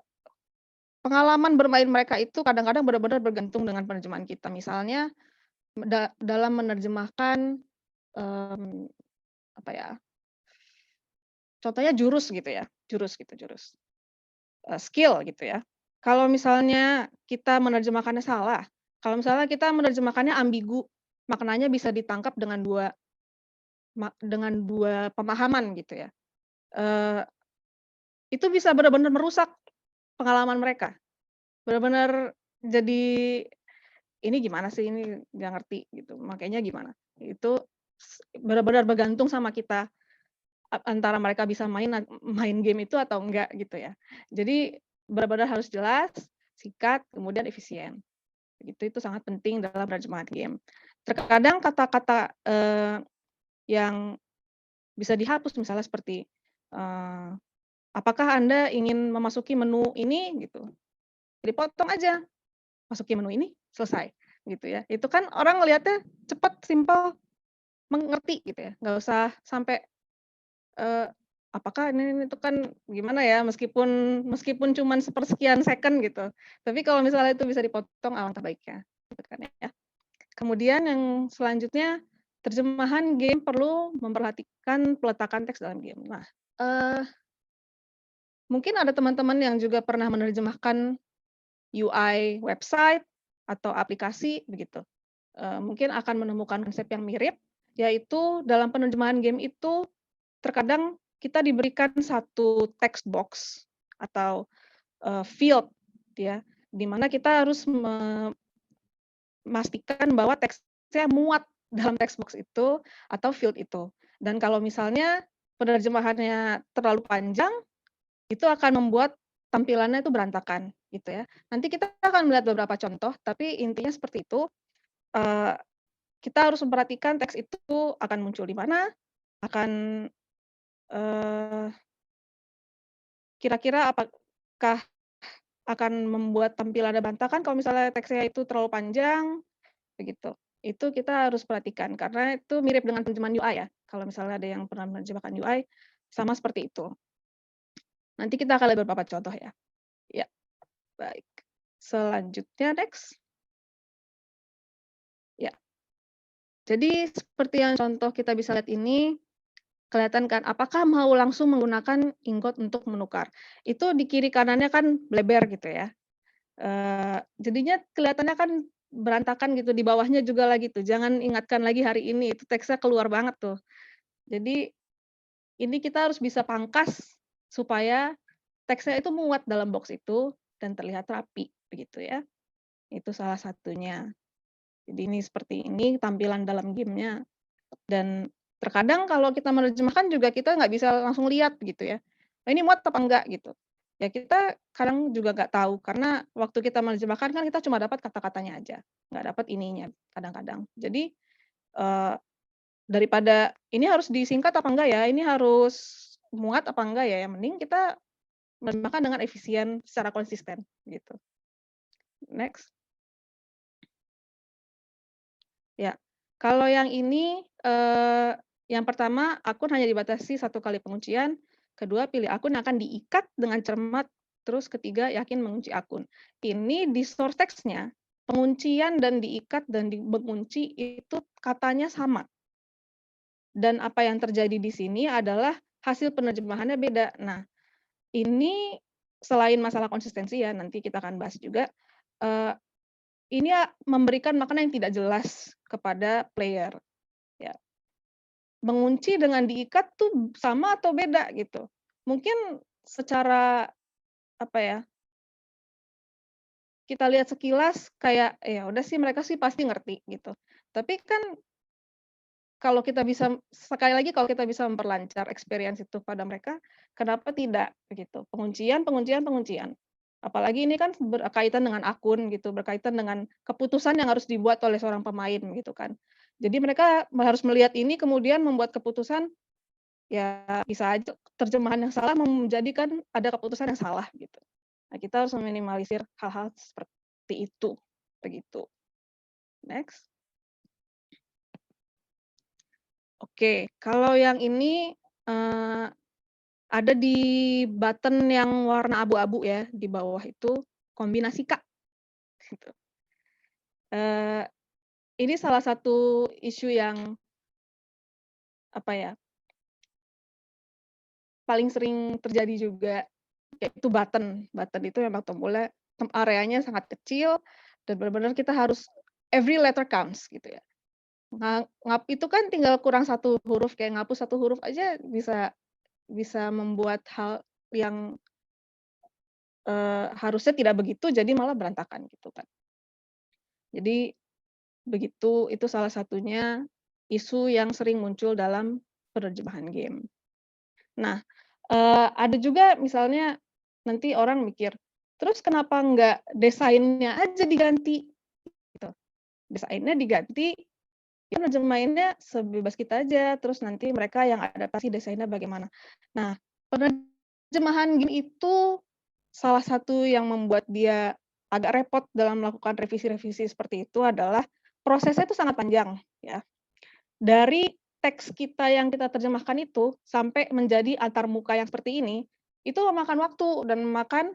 pengalaman bermain mereka itu kadang-kadang benar-benar bergantung dengan penerjemahan kita. Misalnya dalam menerjemahkan, mmm, apa ya, contohnya jurus gitu ya, jurus. Skill gitu ya. Kalau misalnya kita menerjemahkannya salah, kalau misalnya kita menerjemahkannya ambigu, maknanya bisa ditangkap dengan 2 pemahaman gitu ya, eee, itu bisa benar-benar merusak pengalaman mereka. Benar-benar jadi, "Ini gimana sih? Ini nggak ngerti," gitu, "makainya gimana?" Itu benar-benar bergantung sama kita, antara mereka bisa main game itu atau enggak gitu ya. Jadi benar-benar harus jelas, singkat, kemudian efisien. Itu sangat penting dalam penerjemahan game. Terkadang kata-kata, yang bisa dihapus misalnya seperti, eee, "Apakah Anda ingin memasuki menu ini?" Gitu, dipotong aja, "Masuki menu ini," selesai, gitu ya. Itu kan orang ngelihatnya cepet, simpel, mengerti gitu ya, nggak usah sampai, eee, "Apakah ini itu kan gimana ya, meskipun meskipun cuman sepersekian second gitu, tapi kalau misalnya itu bisa dipotong alangkah baiknya, gitu kan ya. Kemudian yang selanjutnya, terjemahan game perlu memperhatikan peletakan teks dalam game. Nah, eee, mungkin ada teman-teman yang juga pernah menerjemahkan UI website atau aplikasi begitu, mungkin akan menemukan konsep yang mirip, yaitu dalam penerjemahan game itu terkadang kita diberikan satu text box atau, field ya, di mana kita harus memastikan bahwa teksnya muat dalam text box itu atau field itu. Dan kalau misalnya penerjemahannya terlalu panjang, itu akan membuat tampilannya itu berantakan, gitu ya. Nanti kita akan melihat beberapa contoh, tapi intinya seperti itu, eee, kita harus memperhatikan teks itu akan muncul di mana, akan, eee, kira-kira apakah akan membuat tampilannya berantakan kalau misalnya teksnya itu terlalu panjang. Begitu. Itu kita harus perhatikan karena itu mirip dengan terjemahan UI ya, kalau misalnya ada yang pernah menerjemahkan UI, sama seperti itu. Nanti kita akan lihat beberapa contoh ya. Ya, baik. Selanjutnya next. Ya, jadi seperti yang contoh kita bisa lihat ini, kelihatan kan apakah mau langsung menggunakan ingot untuk menukar. Itu di kiri kanannya kan bleber gitu ya. Jadinya kelihatannya kan berantakan gitu, di bawahnya juga lagi tuh, jangan ingatkan lagi hari ini, itu teksnya keluar banget tuh. Jadi ini kita harus bisa pangkas supaya teksnya itu muat dalam box itu dan terlihat rapi, begitu ya. Itu salah satunya. Jadi ini seperti ini tampilan dalam game-nya dan terkadang kalau kita menerjemahkan juga kita nggak bisa langsung lihat gitu ya. "Oh, ini muat apa enggak?" Gitu. Ya kita kadang juga nggak tahu karena waktu kita menerjemahkan kan kita cuma dapat kata-katanya aja, nggak dapat ininya kadang-kadang. Jadi eee, daripada ini harus disingkat apa enggak ya, ini harus muat apa enggak ya, yang mending kita menerjemahkan dengan efisien secara konsisten, gitu. Next. Ya, kalau yang ini, yang pertama akun hanya dibatasi 1 kali penguncian, kedua pilih akun yang akan diikat dengan cermat, terus ketiga yakin mengunci akun. Ini di source text-nya, penguncian dan diikat dan mengunci itu katanya sama. Dan apa yang terjadi di sini adalah hasil penerjemahannya beda. Nah, ini selain masalah konsistensi ya, nanti kita akan bahas juga, eee, ini memberikan makna yang tidak jelas kepada player, ya. Mengunci dengan diikat tuh sama atau beda gitu. Mungkin secara, apa ya, kita lihat sekilas kayak, ya udah sih mereka sih pasti ngerti gitu. Tapi kan kalau kita bisa sekali lagi kalau kita bisa memperlancar experience itu pada mereka, kenapa tidak begitu. Penguncian penguncian penguncian. Apalagi ini kan berkaitan dengan akun gitu, berkaitan dengan keputusan yang harus dibuat oleh seorang pemain gitu kan. Jadi mereka harus melihat ini kemudian membuat keputusan. Ya, bisa aja terjemahan yang salah menjadikan ada keputusan yang salah gitu. Nah, kita harus meminimalisir hal-hal seperti itu, begitu. Next. Oke, kalau yang ini, ada di button yang warna abu-abu ya, di bawah itu kombinasi Kak, gitu. Eee, ini salah satu isu yang, apa ya, paling sering terjadi juga, yaitu button. Button itu memang tombolnya areanya sangat kecil dan benar-benar kita harus every letter counts gitu ya. Ngap itu kan tinggal kurang 1 huruf, kayak ngapus 1 huruf aja bisa bisa membuat hal yang, harusnya tidak begitu jadi malah berantakan gitu kan. Jadi begitu, itu salah satunya isu yang sering muncul dalam penerjemahan game. Nah, ada juga misalnya nanti orang mikir, "Terus kenapa nggak desainnya aja diganti?" Gitu. Desainnya diganti, ya nerjemahinnya sebebas kita aja, terus nanti mereka yang adaptasi desainnya bagaimana. Nah, penerjemahan game itu salah satu yang membuat dia agak repot dalam melakukan revisi-revisi seperti itu adalah prosesnya itu sangat panjang, ya. Dari teks kita yang kita terjemahkan itu, sampai menjadi antarmuka yang seperti ini, itu memakan waktu dan memakan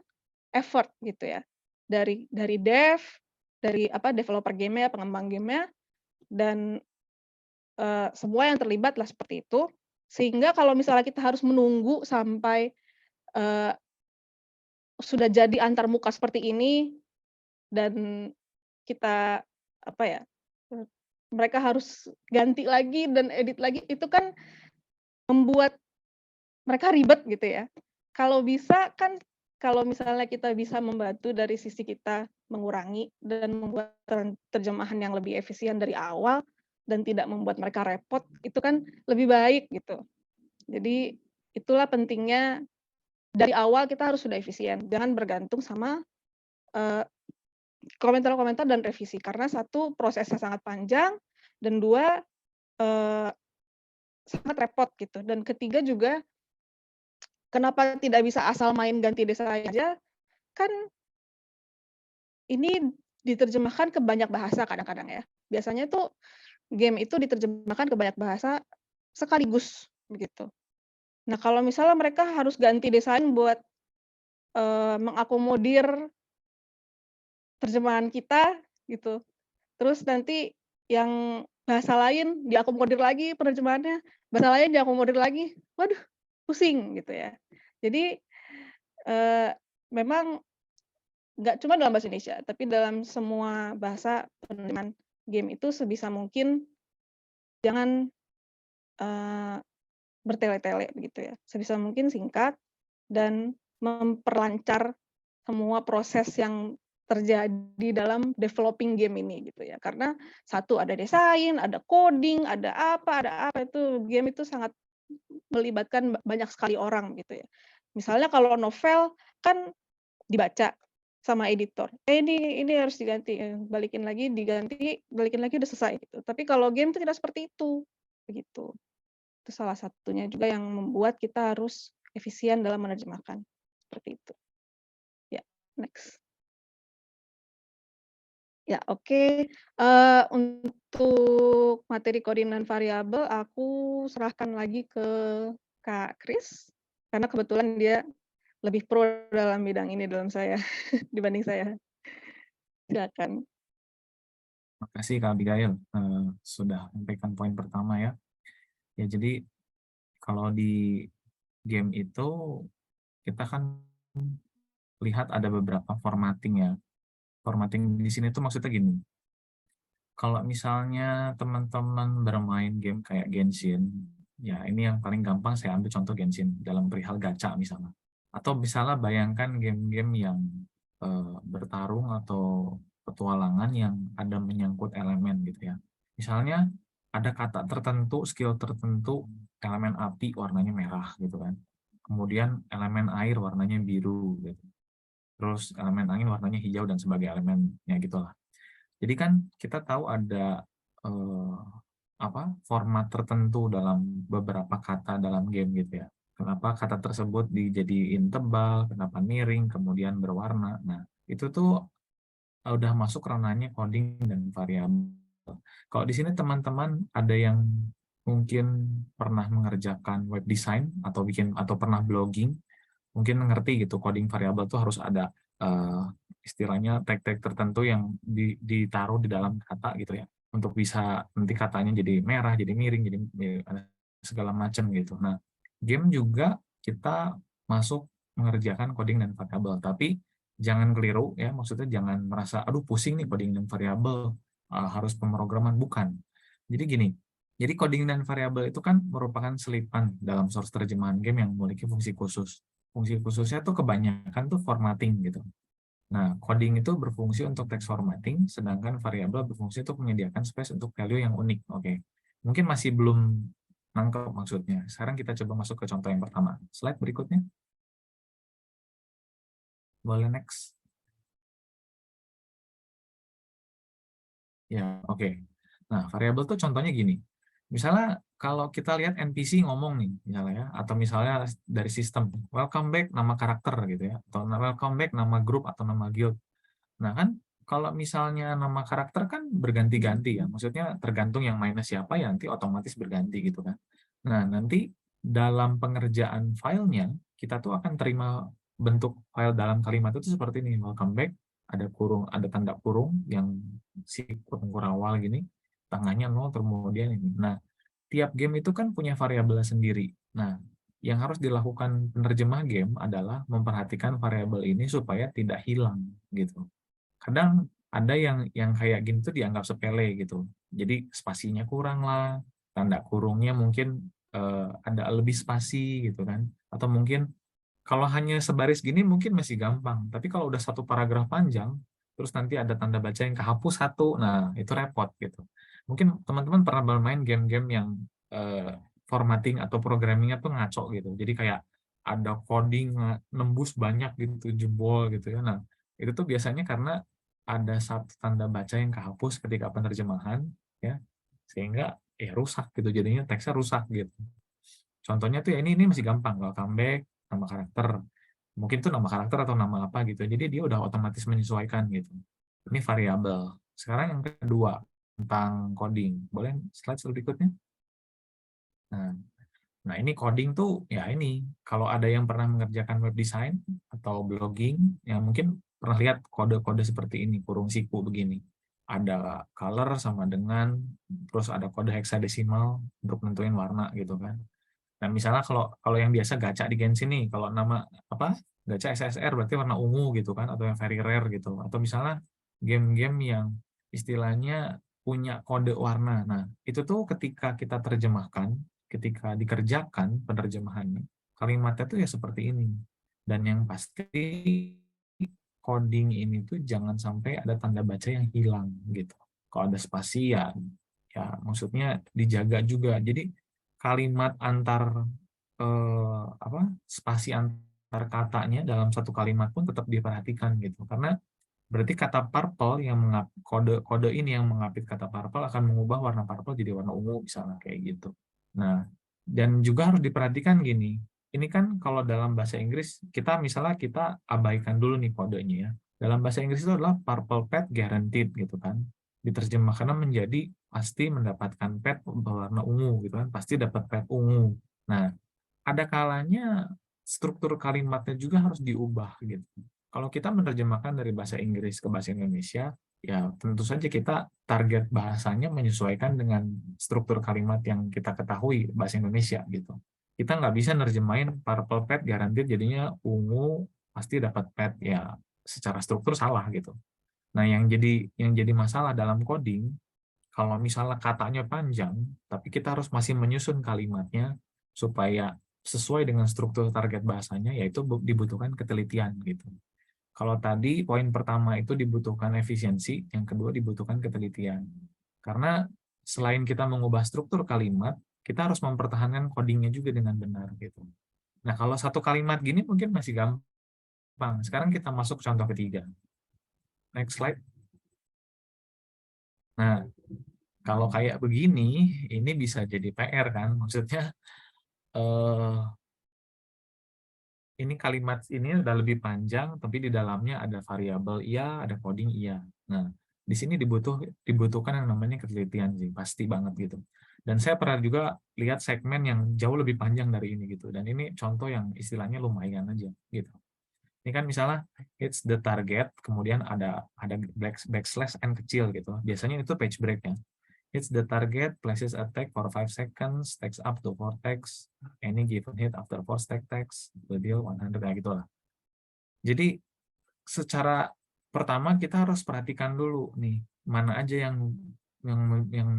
effort gitu ya. Dari dev, dari apa, developer game-nya, pengembang game-nya, dan, semua yang terlibat lah seperti itu. Sehingga kalau misalnya kita harus menunggu sampai, eee, sudah jadi antarmuka seperti ini, dan kita, apa ya, eee, mereka harus ganti lagi dan edit lagi, itu kan membuat mereka ribet gitu ya. Kalau bisa kan, kalau misalnya kita bisa membantu dari sisi kita mengurangi dan membuat terjemahan yang lebih efisien dari awal dan tidak membuat mereka repot, itu kan lebih baik gitu. Jadi itulah pentingnya dari awal kita harus sudah efisien, jangan bergantung sama, eee, komentar-komentar dan revisi. Karena satu, prosesnya sangat panjang, dan dua, eee, sangat repot gitu. Dan ketiga juga, kenapa tidak bisa asal main ganti desain aja, kan ini diterjemahkan ke banyak bahasa kadang-kadang ya. Biasanya tuh game itu diterjemahkan ke banyak bahasa sekaligus, begitu. Nah, kalau misalnya mereka harus ganti desain buat, mengakomodir terjemahan kita, gitu. Terus nanti yang bahasa lain diakomodir lagi penerjemahannya, bahasa lain diakomodir lagi, waduh pusing gitu ya. Jadi, eee, memang nggak cuma dalam bahasa Indonesia, tapi dalam semua bahasa penerjemahan game itu sebisa mungkin jangan, eee, bertele-tele begitu ya. Sebisa mungkin singkat dan memperlancar semua proses yang terjadi dalam developing game ini gitu ya. Karena satu ada desain, ada coding, ada apa, itu game itu sangat melibatkan banyak sekali orang gitu ya. Misalnya kalau novel kan dibaca, sama editor, ini harus diganti," balikin lagi, diganti, balikin lagi, udah selesai gitu. Tapi kalau game itu tidak seperti itu, begitu. Itu salah satunya juga yang membuat kita harus efisien dalam menerjemahkan, seperti itu. Ya, next. Ya, oke, untuk materi coding dan variabel aku serahkan lagi ke Kak Kris, karena kebetulan dia lebih pro dalam bidang ini dalam saya dibanding saya. Silakan. Makasih Kak Abigail, sudah sampaikan poin pertama ya. Ya jadi kalau di game itu kita kan lihat ada beberapa formatting ya. Formatting di sini tuh maksudnya gini, kalau misalnya teman-teman bermain game kayak Genshin, ya ini yang paling gampang saya ambil contoh Genshin dalam perihal gacha misalnya. Atau misalnya bayangkan game-game yang bertarung atau petualangan yang ada menyangkut elemen gitu ya. Misalnya ada kata tertentu, skill tertentu, elemen api warnanya merah gitu kan. Kemudian elemen air warnanya biru gitu. Terus elemen angin warnanya hijau dan sebagai elemennya gitulah. Jadi kan kita tahu ada format tertentu dalam beberapa kata dalam game gitu ya. Kenapa kata tersebut dijadiin tebal, kenapa miring, kemudian berwarna. Nah, itu tuh udah masuk ranahnya coding dan variabel. Kalau di sini teman-teman ada yang mungkin pernah mengerjakan web design atau pernah blogging, mungkin ngerti gitu coding variabel tuh harus ada eh, istilahnya tag-tag tertentu yang ditaruh di dalam kata gitu ya untuk bisa nanti katanya jadi merah, jadi miring, jadi segala macam gitu. Nah, game juga kita masuk mengerjakan coding dan variabel, tapi jangan keliru ya, maksudnya jangan merasa aduh pusing nih coding dan variabel, harus pemrograman, bukan. Jadi gini, jadi coding dan variabel itu kan merupakan selipan dalam source terjemahan game yang memiliki fungsi khusus. Fungsi khususnya tuh kebanyakan tuh formatting gitu. Nah, coding itu berfungsi untuk text formatting, sedangkan variabel berfungsi untuk menyediakan space untuk value yang unik. Oke, mungkin masih belum nangkep maksudnya. Sekarang kita coba masuk ke contoh yang pertama. Slide berikutnya. Boleh next. Ya, oke. Nah, variabel tuh contohnya gini. Misalnya kalau kita lihat NPC ngomong nih, misalnya ya, atau misalnya dari sistem, welcome back nama karakter gitu ya, atau welcome back nama grup atau nama guild. Nah kan kalau misalnya nama karakter kan berganti-ganti ya, maksudnya tergantung yang mainnya siapa ya nanti otomatis berganti gitu kan. Nah nanti dalam pengerjaan filenya kita tuh akan terima bentuk file dalam kalimat itu seperti ini, welcome back, ada kurung, ada tanda kurung yang si kurang gini, tengahnya 0 kemudian ini. Nah tiap game itu kan punya variabel sendiri. Nah yang harus dilakukan penerjemah game adalah memperhatikan variabel ini supaya tidak hilang gitu. Kadang ada yang kayak gini tuh dianggap sepele gitu. Jadi spasinya kurang lah, tanda kurungnya mungkin ada lebih spasi gitu kan. Atau mungkin kalau hanya sebaris gini mungkin masih gampang. Tapi kalau udah satu paragraf panjang, terus nanti ada tanda baca yang kehapus satu, nah itu repot gitu. Mungkin teman-teman pernah bermain game-game yang formatting atau programmingnya tuh ngaco gitu. Jadi kayak ada coding nembus banyak gitu, jebol gitu ya. Nah, itu tuh biasanya karena ada satu tanda baca yang kehapus ketika penerjemahan ya, sehingga ya rusak gitu, jadinya teksnya rusak gitu. Contohnya tuh ya ini masih gampang, welcome back, nama karakter, mungkin tuh nama karakter atau nama apa gitu, jadi dia udah otomatis menyesuaikan gitu. Ini variabel. Sekarang yang kedua tentang coding, boleh slide berikutnya. Nah, Nah, ini coding tuh ya ini kalau ada yang pernah mengerjakan web design atau blogging, ya mungkin pernah lihat kode-kode seperti ini, kurung siku begini. Ada color sama dengan, terus ada kode hexadesimal untuk nentuin warna gitu kan. Nah, misalnya kalau kalau yang biasa gacha di Genshin nih, kalau nama apa? Gacha SSR berarti warna ungu gitu kan, atau yang very rare gitu. Atau misalnya game-game yang istilahnya punya kode warna. Nah, itu tuh ketika kita terjemahkan, ketika dikerjakan penerjemahannya, kalimatnya tuh ya seperti ini. Dan yang pasti coding ini tuh jangan sampai ada tanda baca yang hilang gitu. Kalau ada spasi ya, ya maksudnya dijaga juga. Jadi kalimat antar spasi antar daftar katanya dalam satu kalimat pun tetap diperhatikan gitu. Karena berarti kata purple yang kode ini yang mengapit kata purple akan mengubah warna purple jadi warna ungu misalnya kayak gitu. Nah, dan juga harus diperhatikan gini. Ini kan kalau dalam bahasa Inggris misalnya kita abaikan dulu nih kodenya ya. Dalam bahasa Inggris itu adalah purple pet guaranteed gitu kan. Diterjemahkan menjadi pasti mendapatkan pet berwarna ungu gitu kan, pasti dapat pet ungu. Nah, ada kalanya struktur kalimatnya juga harus diubah gitu. Kalau kita menerjemahkan dari bahasa Inggris ke bahasa Indonesia, ya tentu saja kita target bahasanya menyesuaikan dengan struktur kalimat yang kita ketahui bahasa Indonesia gitu. Kita nggak bisa nerjemahin purple pet guaranteed jadinya ungu pasti dapat pet, ya secara struktur salah gitu. Nah, yang jadi masalah dalam coding, kalau misalnya katanya panjang, tapi kita harus masih menyusun kalimatnya supaya sesuai dengan struktur target bahasanya, yaitu dibutuhkan ketelitian gitu. Kalau tadi poin pertama itu dibutuhkan efisiensi, yang kedua dibutuhkan ketelitian. Karena selain kita mengubah struktur kalimat, kita harus mempertahankan codingnya juga dengan benar gitu. Nah, kalau satu kalimat gini mungkin masih gampang. Sekarang kita masuk contoh ketiga. Next slide. Nah, kalau kayak begini, ini bisa jadi PR kan. Maksudnya ini kalimat ini udah lebih panjang, tapi di dalamnya ada variabel iya, ada coding iya. Nah, di sini dibutuhkan yang namanya ketelitian sih, pasti banget gitu. Dan saya pernah juga lihat segmen yang jauh lebih panjang dari ini gitu. Dan ini contoh yang istilahnya lumayan aja gitu. Ini kan misalnya it's the target, kemudian ada backslash n kecil gitu. Biasanya itu page break ya. It's the target, places a tag for 5 seconds, tags up to 4 tags, any given hit after 4 stack tags, the deal 100, kayak gitu lah. Jadi, secara pertama kita harus perhatikan dulu nih, mana aja yang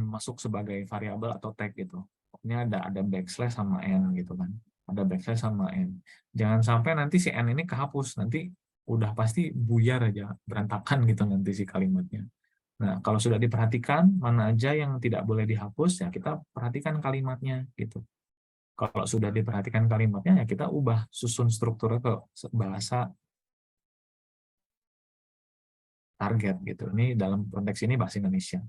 masuk sebagai variabel atau tag gitu. Ini ada backslash sama n gitu kan. Ada backslash sama n. Jangan sampai nanti si n ini kehapus, nanti udah pasti buyar aja, berantakan gitu nanti si kalimatnya. Nah, kalau sudah diperhatikan mana aja yang tidak boleh dihapus, ya kita perhatikan kalimatnya gitu. Kalau sudah diperhatikan kalimatnya, ya kita ubah susun strukturnya ke bahasa target gitu. Ini dalam konteks ini bahasa Indonesia.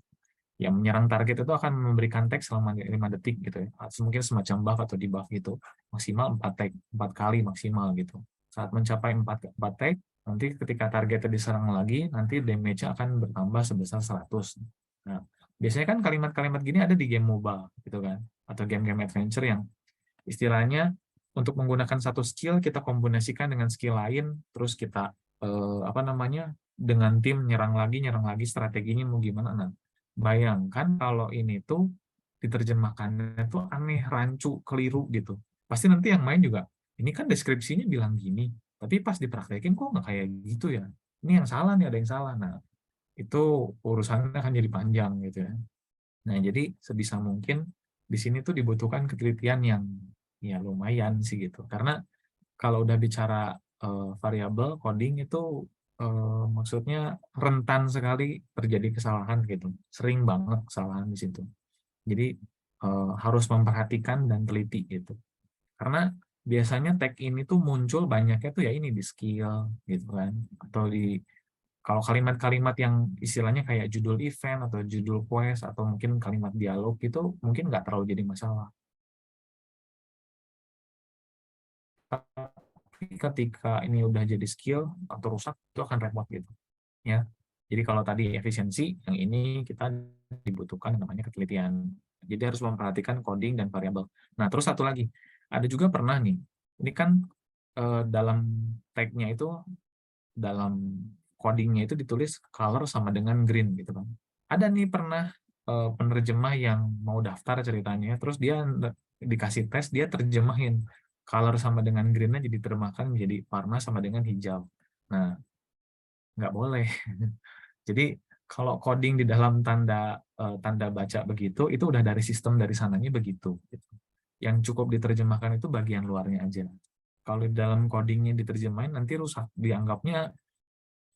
Yang menyerang target itu akan memberikan teks selama 5 detik gitu ya. Mungkin semacam buff atau debuff gitu. Maksimal 4 tag, 4 kali maksimal gitu. Saat mencapai 4 tag, nanti ketika targetnya diserang lagi, nanti damage-nya akan bertambah sebesar 100. Nah, biasanya kan kalimat-kalimat gini ada di game mobile gitu kan, atau game-game adventure yang istilahnya untuk menggunakan satu skill kita kombinasikan dengan skill lain, terus kita dengan tim nyerang lagi strateginya mau gimana. Nah, bayangkan kalau ini tuh diterjemahkannya tuh aneh, rancu, keliru gitu. Pasti nanti yang main juga, ini kan deskripsinya bilang gini, tapi pas dipraktekin kok nggak kayak gitu ya. Ini yang salah nih, ada yang salah. Nah, itu urusannya akan jadi panjang gitu ya. Nah, jadi sebisa mungkin di sini tuh dibutuhkan ketelitian yang ya lumayan sih gitu. Karena kalau udah bicara variabel coding itu maksudnya rentan sekali terjadi kesalahan gitu. Sering banget kesalahan di situ. Jadi harus memperhatikan dan teliti gitu. Karena biasanya tag ini tuh muncul banyaknya tuh ya ini di skill gitu kan, atau di kalau kalimat-kalimat yang istilahnya kayak judul event atau judul quest atau mungkin kalimat dialog itu mungkin nggak terlalu jadi masalah. Tapi ketika ini udah jadi skill atau rusak itu akan repot gitu ya. Jadi kalau tadi efisiensi, yang ini kita dibutuhkan namanya ketelitian. Jadi harus memperhatikan coding dan variabel. Nah, terus satu lagi, ada juga pernah nih, ini kan dalam tag-nya itu, dalam codingnya itu ditulis color sama dengan green gitu kan. Ada nih pernah penerjemah yang mau daftar ceritanya, terus dia dikasih tes, dia terjemahin color sama dengan green-nya jadi terjemahkan menjadi warna sama dengan hijau. Nah, nggak boleh. Jadi kalau coding di dalam tanda baca begitu, itu udah dari sistem dari sananya begitu. Gitu. Yang cukup diterjemahkan itu bagian luarnya aja. Kalau di dalam codingnya diterjemahin nanti rusak. Dianggapnya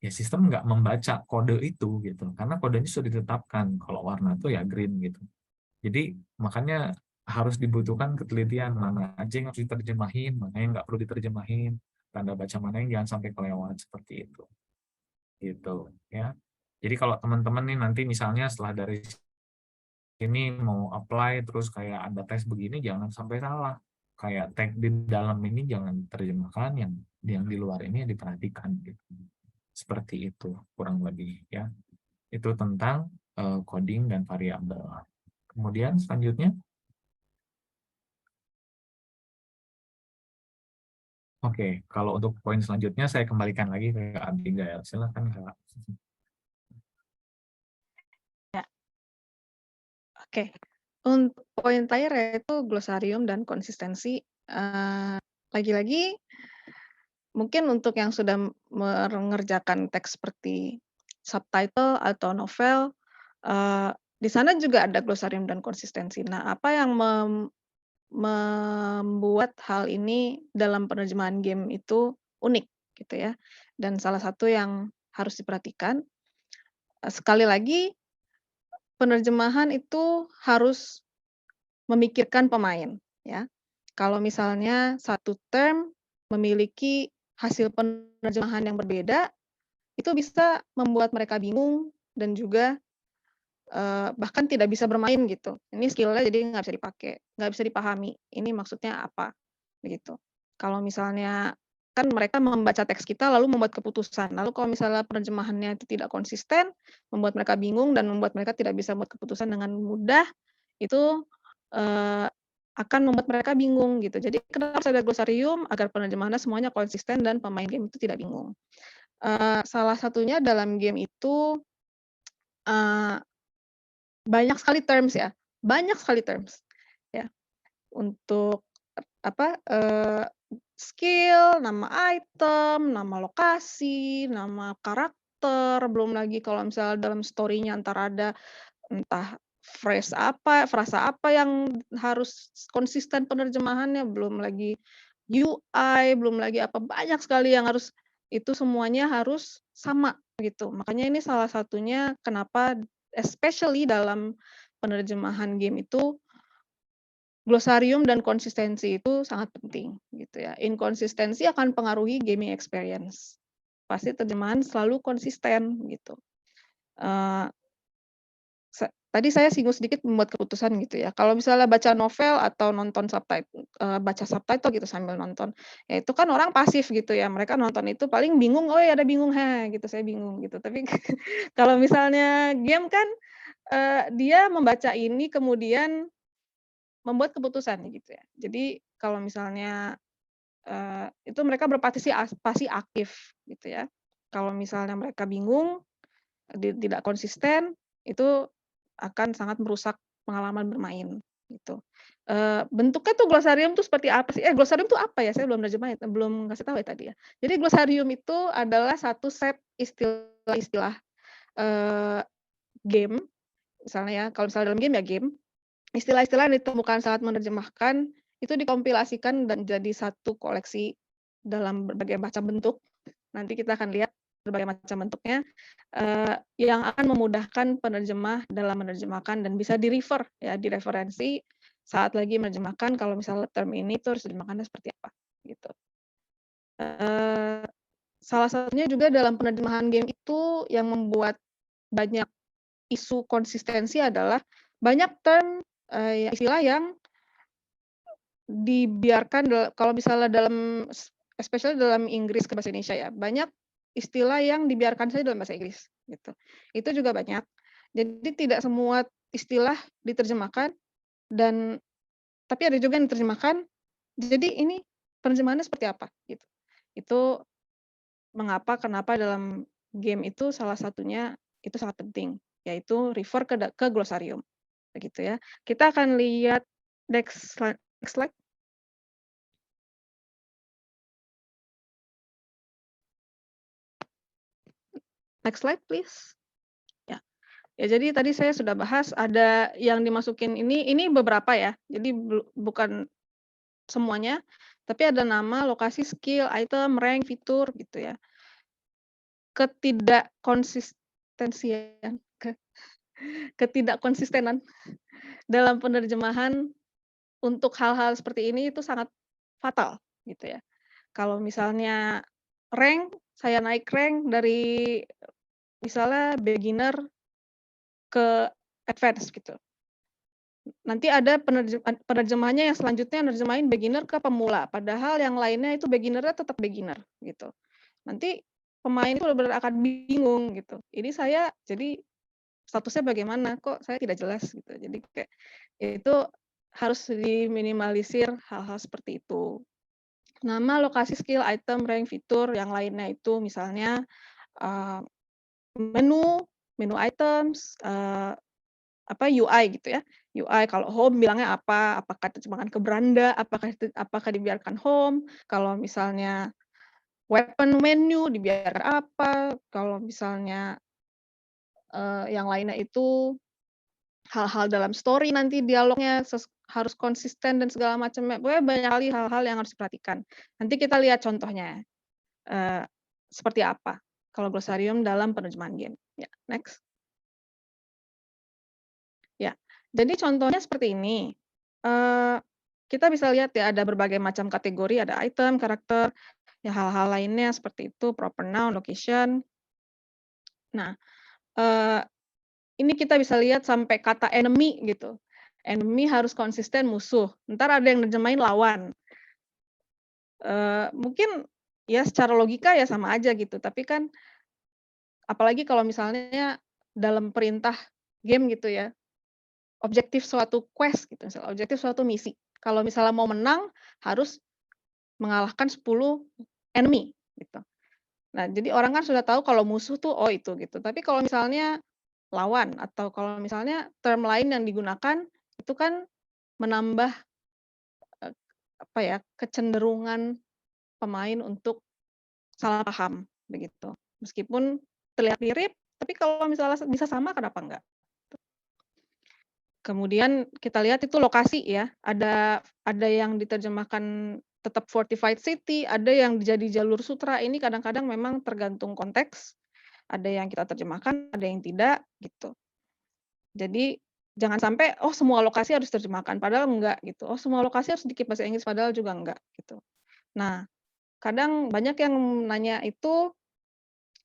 ya sistem nggak membaca kode itu gitu. Karena kodenya sudah ditetapkan. Kalau warna itu ya green gitu. Jadi makanya harus dibutuhkan ketelitian mana aja yang harus diterjemahin, mana yang nggak perlu diterjemahin. tanda baca mana yang jangan sampai kelewat seperti itu. Gitu ya. Jadi kalau teman-teman nih nanti misalnya setelah dari sini mau apply terus kayak ada tes begini jangan sampai salah. Kayak tag di dalam ini jangan terjemahkan yang di luar ini diperhatikan gitu. Seperti itu kurang lebih ya. Itu tentang coding dan variabel. Kemudian selanjutnya, oke, kalau untuk poin selanjutnya saya kembalikan lagi ke Abigail. Silakan Kak. Ya, oke. Untuk poin terakhir yaitu glosarium dan konsistensi. Lagi-lagi mungkin untuk yang sudah mengerjakan teks seperti subtitle atau novel, di sana juga ada glosarium dan konsistensi. Nah, apa yang membuat hal ini dalam penerjemahan game itu unik gitu ya. Dan salah satu yang harus diperhatikan, sekali lagi penerjemahan itu harus memikirkan pemain ya. Kalau misalnya satu term memiliki hasil penerjemahan yang berbeda, itu bisa membuat mereka bingung dan juga bahkan tidak bisa bermain gitu. Ini skill-nya jadi nggak bisa dipakai, nggak bisa dipahami, ini maksudnya apa, begitu. Kalau misalnya kan mereka membaca teks kita lalu membuat keputusan, lalu kalau misalnya penerjemahannya itu tidak konsisten, membuat mereka bingung dan membuat mereka tidak bisa membuat keputusan dengan mudah, itu, akan membuat mereka bingung gitu. Jadi kenapa harus ada glosarium, agar penerjemahannya semuanya konsisten dan pemain game itu tidak bingung. Salah satunya dalam game itu, eee banyak sekali terms ya, banyak sekali terms, ya. Untuk apa, skill, nama item, nama lokasi, nama karakter, belum lagi kalau misalnya dalam story-nya entar ada entah frasa apa yang harus konsisten penerjemahannya, belum lagi UI, belum lagi apa, banyak sekali yang harus itu semuanya harus sama gitu. Makanya ini salah satunya kenapa especially dalam penerjemahan game itu glosarium dan konsistensi itu sangat penting gitu ya. Inkonsistensi akan pengaruhi gaming experience. Pasti terjemahan selalu konsisten gitu. Eee Tadi saya singgung sedikit membuat keputusan gitu ya. Kalau misalnya baca novel atau nonton baca subtitle gitu sambil nonton, ya itu kan orang pasif gitu ya. Mereka nonton itu paling bingung, "Oh ya ada bingung, ha," gitu, "saya bingung," gitu. Tapi kalau misalnya game kan, dia membaca ini kemudian membuat keputusan gitu ya. Jadi kalau misalnya, itu mereka berpartisipasi aktif gitu ya. Kalau misalnya mereka bingung, tidak konsisten, itu akan sangat merusak pengalaman bermain, gitu. Bentuknya tuh glosarium tuh seperti apa sih? Glosarium tuh apa ya? Saya belum nerjemahin, belum ngasih tahu ya tadi ya. Jadi glosarium itu adalah satu set istilah-istilah, eee, game, misalnya ya, kalau misalnya dalam game ya game, istilah-istilah yang ditemukan saat menerjemahkan, itu dikompilasikan dan jadi satu koleksi dalam berbagai macam bentuk. Nanti kita akan lihat berbagai macam bentuknya, yang akan memudahkan penerjemah dalam menerjemahkan dan bisa di-refer ya, direferensi saat lagi menerjemahkan kalau misalnya term ini tuh harus diterjemahkannya seperti apa, gitu. Eee, Salah satunya juga dalam penerjemahan game itu yang membuat banyak isu konsistensi adalah banyak term, istilah yang dibiarkan kalau misalnya dalam especially dalam Inggris ke bahasa Indonesia ya, banyak istilah yang dibiarkan saja dalam bahasa Inggris, gitu. Itu juga banyak. Jadi tidak semua istilah diterjemahkan dan tapi ada juga yang diterjemahkan, jadi ini penerjemahannya seperti apa, gitu. Itu kenapa dalam game itu salah satunya itu sangat penting, yaitu refer ke glosarium, begitu ya. Kita akan lihat next slide. Next slide please. Ya. Ya jadi tadi saya sudah bahas ada yang dimasukin ini beberapa ya. Jadi bukan semuanya, tapi ada nama, lokasi, skill, item, rank, fitur gitu ya. Ketidakkonsistensian ketidakkonsistenan dalam penerjemahan untuk hal-hal seperti ini itu sangat fatal gitu ya. Kalau misalnya saya naik rank dari misalnya beginner ke advance gitu. Nanti ada penerjemahnya yang selanjutnya nerjemahin beginner ke pemula, padahal yang lainnya itu beginner-nya tetap beginner gitu. Nanti pemain itu benar-benar akan bingung gitu. Ini saya jadi statusnya bagaimana, kok saya tidak jelas gitu. Jadi kayak itu harus diminimalisir hal-hal seperti itu. Nama, lokasi, skill, item, rank, fitur, yang lainnya itu misalnya menu, menu items, UI gitu ya. UI kalau home bilangnya apa, apakah terjemahkan ke beranda, apakah dibiarkan home, kalau misalnya weapon menu dibiarkan apa, kalau misalnya, yang lainnya itu hal-hal dalam story nanti dialognya harus konsisten dan segala macamnya, pokoknya banyak kali hal-hal yang harus diperhatikan. Nanti kita lihat contohnya, eee, seperti apa kalau glosarium dalam penerjemahan game. Ya, next. Ya, jadi contohnya seperti ini, kita bisa lihat ya ada berbagai macam kategori, ada item, karakter, ya hal-hal lainnya seperti itu, proper noun, location. Nah, eee, ini kita bisa lihat sampai kata enemy gitu. Enemy harus konsisten musuh, entar ada yang nerjemahin lawan. Mungkin ya secara logika ya sama aja gitu, tapi kan apalagi kalau misalnya dalam perintah game gitu ya, objektif suatu quest gitu misalnya, objektif suatu misi. Kalau misalnya mau menang harus mengalahkan 10 enemy gitu. Nah, jadi orang kan sudah tahu kalau musuh tuh, oh itu gitu. Tapi kalau misalnya lawan atau kalau misalnya term lain yang digunakan, itu kan menambah, eee, apa ya, kecenderungan pemain untuk salah paham, begitu. Meskipun terlihat mirip, tapi kalau misalnya bisa sama kenapa enggak? Kemudian kita lihat itu lokasi ya, ada yang diterjemahkan tetap fortified city, ada yang jadi jalur sutra, ini kadang-kadang memang tergantung konteks, ada yang kita terjemahkan, ada yang tidak, gitu. Jadi jangan sampai, oh semua lokasi harus diterjemahkan, padahal enggak gitu. Oh semua lokasi harus di-keep bahasa Inggris, padahal juga enggak, gitu. Nah, kadang banyak yang nanya itu,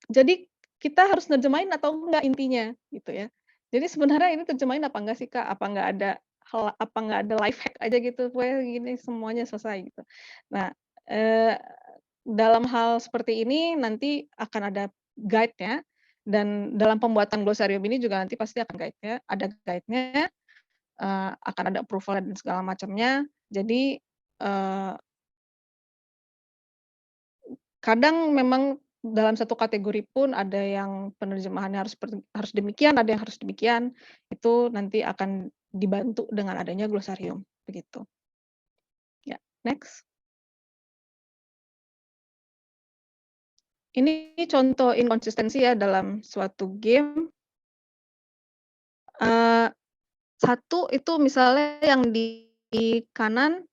jadi kita harus nerjemahin atau enggak intinya, gitu ya. Jadi sebenarnya ini terjemahin apa enggak sih, Kak? Apa enggak ada life hack aja gitu, pokoknya gini semuanya selesai gitu. Nah, eee, dalam hal seperti ini nanti akan ada guide-nya dan dalam pembuatan glosarium ini juga nanti pasti akan guide-nya, akan ada approval dan segala macamnya. Jadi, eee kadang memang dalam satu kategori pun ada yang penerjemahannya harus demikian, ada yang harus demikian, itu nanti akan dibantu dengan adanya glosarium, begitu. Ya, next. Ini contoh inkonsistensi ya dalam suatu game, eee, satu itu misalnya yang di kanan,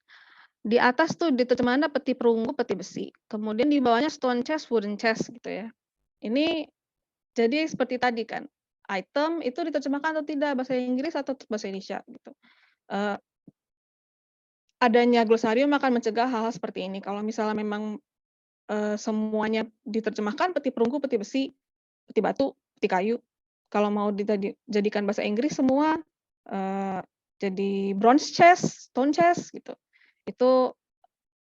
di atas tuh diterjemahannya peti perunggu, peti besi, kemudian di bawahnya stone chest, wooden chest gitu ya. Ini jadi seperti tadi kan, item itu diterjemahkan atau tidak bahasa Inggris atau bahasa Indonesia gitu. Eee, adanya glosarium akan mencegah hal-hal seperti ini. Kalau misalnya memang, semuanya diterjemahkan peti perunggu, peti besi, peti batu, peti kayu. Kalau mau jadikan bahasa Inggris semua, eee, jadi bronze chest, stone chest gitu. Itu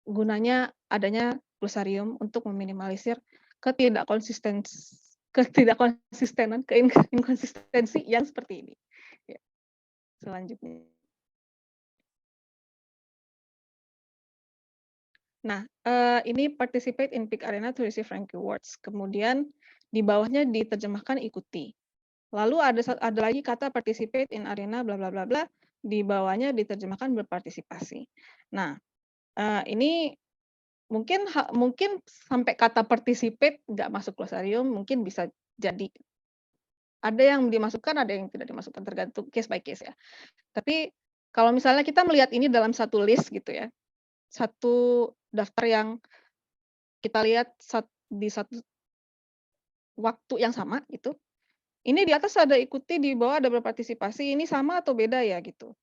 gunanya adanya glosarium untuk meminimalisir ketidakkonsistenan, inkonsistensi yang seperti ini. Ya, selanjutnya. Nah, ini participate in Peak Arena to receive rank rewards. Kemudian di bawahnya diterjemahkan ikuti. Lalu ada lagi kata participate in arena bla bla bla bla, di bawahnya diterjemahkan berpartisipasi. Nah, ini mungkin sampai kata participate nggak masuk glosarium, mungkin bisa jadi. Ada yang dimasukkan, ada yang tidak dimasukkan, tergantung case by case ya. Tapi kalau misalnya kita melihat ini dalam satu list gitu ya, satu daftar yang kita lihat di satu waktu yang sama gitu, ini di atas ada ikuti, di bawah ada berpartisipasi, ini sama atau beda ya gitu.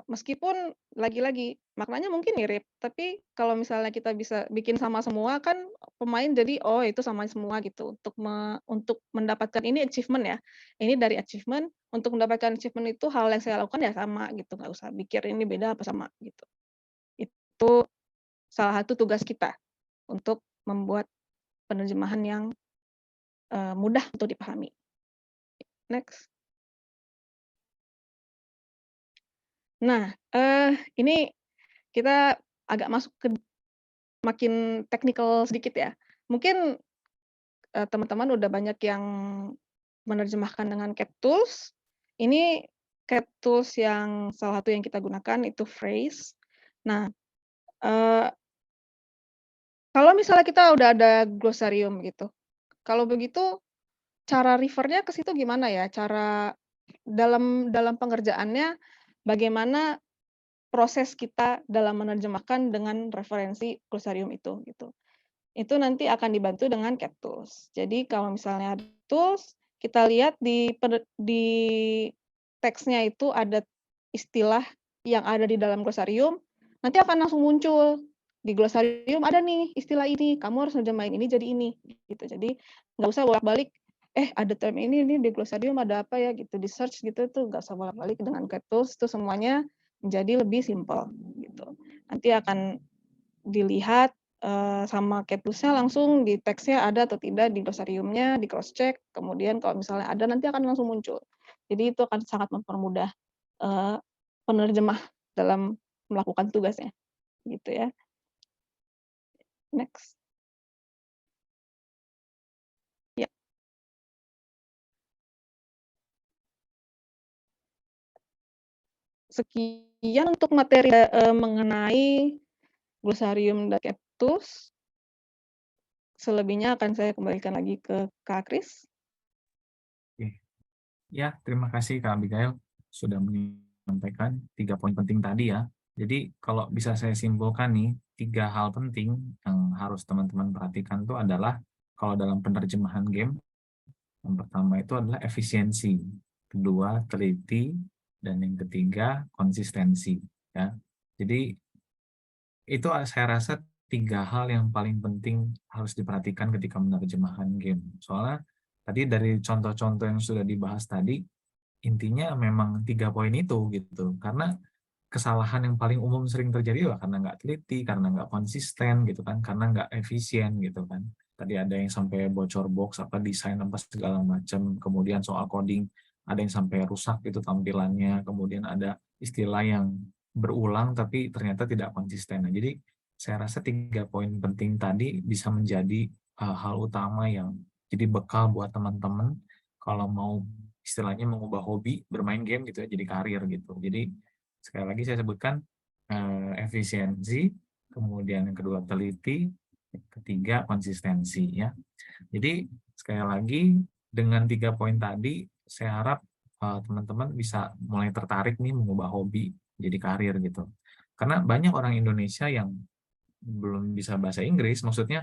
meskipun lagi-lagi maknanya mungkin mirip, tapi kalau misalnya kita bisa bikin sama semua kan pemain jadi, "Oh itu sama semua," gitu. Untuk mendapatkan ini achievement ya, ini dari achievement, untuk mendapatkan achievement itu hal yang saya lakukan ya sama gitu, nggak usah pikir ini beda apa sama gitu. Itu salah satu tugas kita untuk membuat penerjemahan yang, mudah untuk dipahami. Next. Nah, ini kita agak masuk ke makin teknikal sedikit ya. Mungkin, teman-teman udah banyak yang menerjemahkan dengan CapTools. Ini CapTools yang salah satu yang kita gunakan itu Phrase. Nah, eee, kalau misalnya kita udah ada glosarium gitu, kalau begitu cara refer-nya ke situ gimana ya? Cara dalam pengerjaannya bagaimana proses kita dalam menerjemahkan dengan referensi glosarium itu, gitu. Itu nanti akan dibantu dengan CapTools. Jadi kalau misalnya ada tools, kita lihat di teksnya itu ada istilah yang ada di dalam glosarium, nanti akan langsung muncul, di glosarium ada nih istilah ini, kamu harus nerjemahin ini jadi ini, gitu. Jadi nggak usah bolak-balik, ada term ini nih di glosarium ada apa ya gitu, di-search gitu tuh nggak usah bolak-balik, dengan CapTools itu semuanya menjadi lebih simpel, gitu. Nanti akan dilihat, sama CapTools-nya langsung di teksnya ada atau tidak di glosariumnya, di cross check, kemudian kalau misalnya ada nanti akan langsung muncul. Jadi itu akan sangat mempermudah, eee, penerjemah dalam melakukan tugasnya, gitu ya. Next. Ya, sekian untuk materi, mengenai glosarium dan CapTools. Selebihnya akan saya kembalikan lagi ke Kak Kris. Oke. Ya, terima kasih Kak Abigail sudah menyampaikan 3 poin penting tadi ya. Jadi kalau bisa saya simpulkan nih, 3 hal penting yang harus teman-teman perhatikan itu adalah kalau dalam penerjemahan game, yang pertama itu adalah efisiensi, kedua teliti, dan yang ketiga konsistensi. Ya, jadi itu saya rasa 3 hal yang paling penting harus diperhatikan ketika menerjemahkan game. Soalnya tadi dari contoh-contoh yang sudah dibahas tadi, intinya memang 3 poin itu gitu. Karena kesalahan yang paling umum sering terjadi karena nggak teliti, karena nggak konsisten gitu kan, karena nggak efisien gitu kan. Tadi ada yang sampai bocor box, apa desain apa segala macam, kemudian soal coding, ada yang sampai rusak itu tampilannya, kemudian ada istilah yang berulang tapi ternyata tidak konsisten. Nah, jadi saya rasa 3 poin penting tadi bisa menjadi hal utama yang jadi bekal buat teman-teman kalau mau istilahnya mengubah hobi bermain game gitu ya jadi karir gitu. Jadi sekali lagi saya sebutkan efisiensi, kemudian yang kedua teliti, ketiga konsistensi ya. Jadi sekali lagi dengan 3 poin tadi saya harap teman-teman bisa mulai tertarik nih mengubah hobi jadi karir gitu. Karena banyak orang Indonesia yang belum bisa bahasa Inggris, maksudnya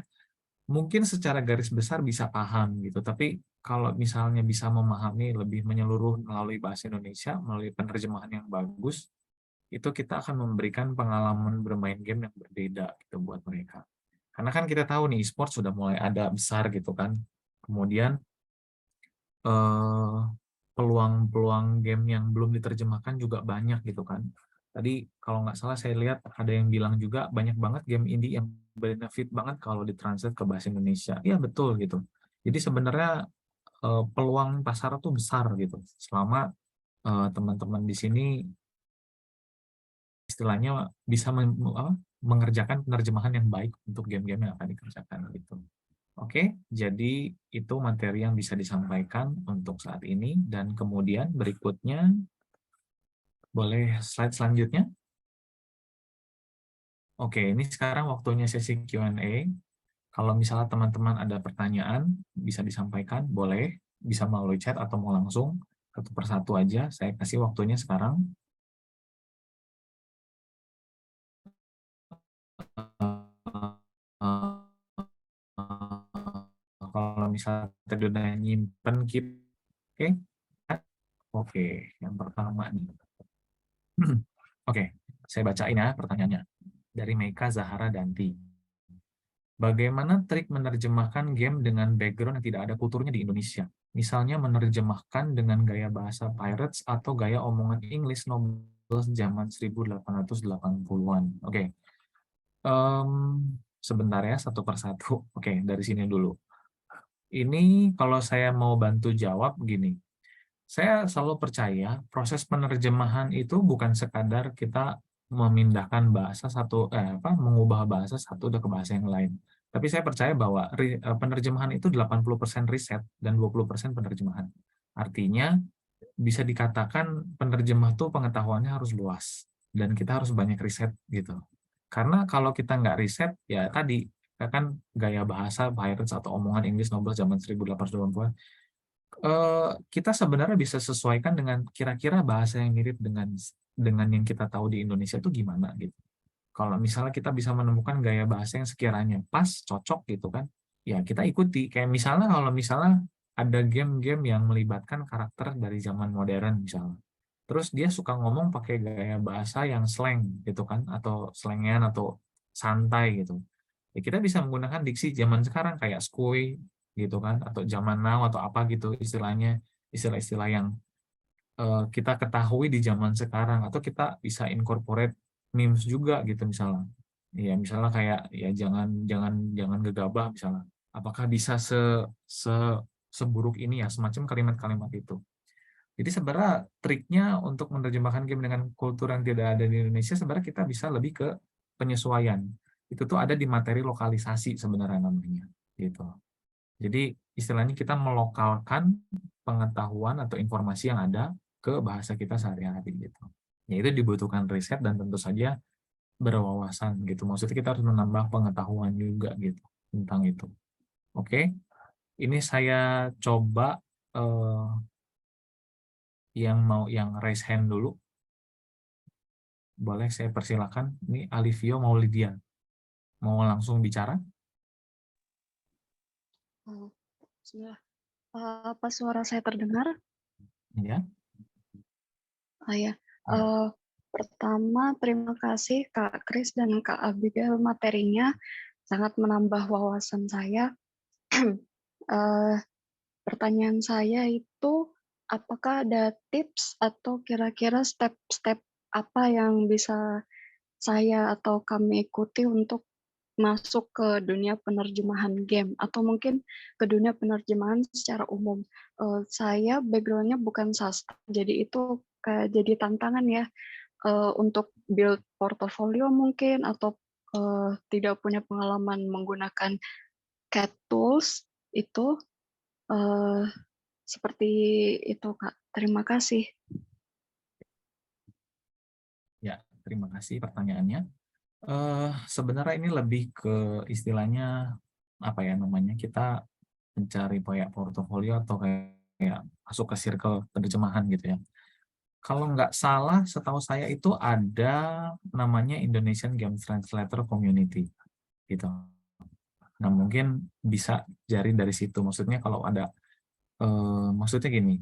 mungkin secara garis besar bisa paham gitu, tapi kalau misalnya bisa memahami lebih menyeluruh melalui bahasa Indonesia, melalui penerjemahan yang bagus, itu kita akan memberikan pengalaman bermain game yang berbeda gitu buat mereka. Karena kan kita tahu nih e-sport sudah mulai ada besar gitu kan. Kemudian eh, peluang-peluang game yang belum diterjemahkan juga banyak gitu kan. Tadi kalau nggak salah saya lihat ada yang bilang juga banyak banget game indie yang benefit banget kalau ditranslate ke bahasa Indonesia. Iya betul gitu. Jadi sebenarnya peluang pasar tuh besar gitu. Selama teman-teman di sini istilahnya bisa mengerjakan penerjemahan yang baik untuk game-game yang akan dikerjakan gitu. Oke, jadi itu materi yang bisa disampaikan untuk saat ini dan kemudian berikutnya boleh slide selanjutnya. Oke, ini sekarang waktunya sesi Q&A. Kalau misalnya teman-teman ada pertanyaan bisa disampaikan, boleh bisa melalui chat atau mau langsung satu persatu aja. Saya kasih waktunya sekarang. Kalau misalnya tadi udah nyimpen keep, oke. Oke, yang pertama nih. Oke, saya bacain ya pertanyaannya. Dari Meika Zahara Danti. Bagaimana trik menerjemahkan game dengan background yang tidak ada kulturnya di Indonesia? Misalnya menerjemahkan dengan gaya bahasa Pirates atau gaya omongan English novels zaman 1880-an. Oke, sebentar ya, satu persatu. Oke, dari sini dulu. Ini kalau saya mau bantu jawab gini, saya selalu percaya proses penerjemahan itu bukan sekadar kita memindahkan bahasa mengubah bahasa satu ke bahasa yang lain. Tapi saya percaya bahwa penerjemahan itu 80% riset dan 20% penerjemahan. Artinya bisa dikatakan penerjemah tuh pengetahuannya harus luas dan kita harus banyak riset gitu. Karena kalau kita nggak riset, ya tadi kan gaya bahasa Pirates atau omongan Inggris novel zaman 1880-an, kita sebenarnya bisa sesuaikan dengan kira-kira bahasa yang mirip dengan yang kita tahu di Indonesia itu gimana gitu. Kalau misalnya kita bisa menemukan gaya bahasa yang sekiranya pas, cocok gitu kan, ya kita ikuti. Kayak misalnya kalau misalnya ada game-game yang melibatkan karakter dari zaman modern misalnya. Terus dia suka ngomong pakai gaya bahasa yang slang gitu kan, atau slangian atau santai gitu. Ya kita bisa menggunakan diksi zaman sekarang kayak skuy gitu kan, atau zaman now atau apa gitu istilahnya, istilah-istilah yang kita ketahui di zaman sekarang, atau kita bisa incorporate memes juga gitu misalnya. Ya misalnya kayak ya jangan jangan jangan gegabah misalnya. Apakah bisa se seburuk ini ya, semacam kalimat-kalimat itu. Jadi sebenarnya triknya untuk menerjemahkan game dengan kultur yang tidak ada di Indonesia, sebenarnya kita bisa lebih ke penyesuaian. Itu tuh ada di materi lokalisasi sebenarnya namanya. Gitu. Jadi istilahnya kita melokalkan pengetahuan atau informasi yang ada ke bahasa kita sehari-hari gitu. Ya itu dibutuhkan riset dan tentu saja berwawasan gitu. Maksudnya kita harus menambah pengetahuan juga gitu tentang itu. Oke, ini saya coba yang raise hand dulu. Boleh saya persilakan. Ini Alivio Maulidia. Mau langsung bicara? Oh, bismillah. Apa suara saya terdengar? Ya. Ya. Ya. Pertama, terima kasih Kak Kris dan Kak Abigail, materinya sangat menambah wawasan saya. Eh, Pertanyaan saya itu, apakah ada tips atau kira-kira step-step apa yang bisa saya atau kami ikuti untuk masuk ke dunia penerjemahan game atau mungkin ke dunia penerjemahan secara umum. Saya background-nya bukan sastra, jadi itu kayak jadi tantangan ya untuk build portofolio mungkin atau tidak punya pengalaman menggunakan CAT tools itu seperti itu Kak. Terima kasih. Ya, terima kasih pertanyaannya. Sebenarnya ini lebih ke istilahnya apa ya namanya, kita mencari kayak portofolio atau kayak masuk ke circle penerjemahan gitu ya. Kalau nggak salah, setahu saya itu ada namanya Indonesian Game Translator Community gitu. Nah mungkin bisa cari dari situ. Maksudnya kalau ada, maksudnya gini,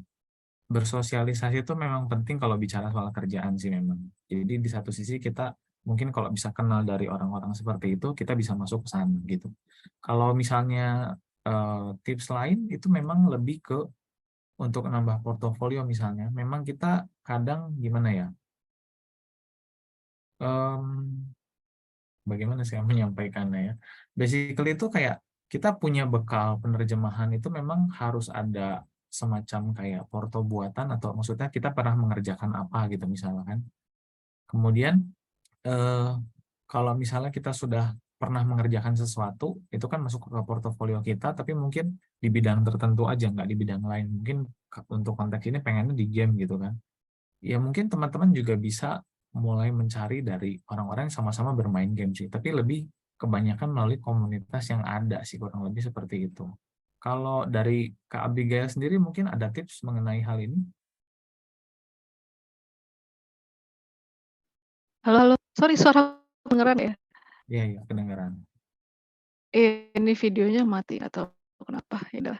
bersosialisasi itu memang penting kalau bicara soal kerjaan sih memang. Jadi di satu sisi kita mungkin kalau bisa kenal dari orang-orang seperti itu, kita bisa masuk ke sana gitu. Kalau misalnya tips lain itu memang lebih ke untuk nambah portofolio misalnya, memang kita kadang gimana ya, bagaimana saya menyampaikannya ya. Basically itu kayak kita punya bekal penerjemahan itu memang harus ada semacam kayak porto buatan, atau maksudnya kita pernah mengerjakan apa gitu misalnya kan. Kemudian eh, kalau misalnya kita sudah pernah mengerjakan sesuatu, itu kan masuk ke portofolio kita, tapi mungkin di bidang tertentu aja, nggak di bidang lain. Mungkin untuk konteks ini pengennya di game gitu kan. Ya mungkin teman-teman juga bisa mulai mencari dari orang-orang yang sama-sama bermain game sih, tapi lebih kebanyakan melalui komunitas yang ada sih, kurang lebih seperti itu. Kalau dari Kak Abigail sendiri mungkin ada tips mengenai hal ini? Halo, halo. Sorry, suara kedengeran ya? Iya, iya, kedengaran. Ini videonya mati atau kenapa? Ya udah.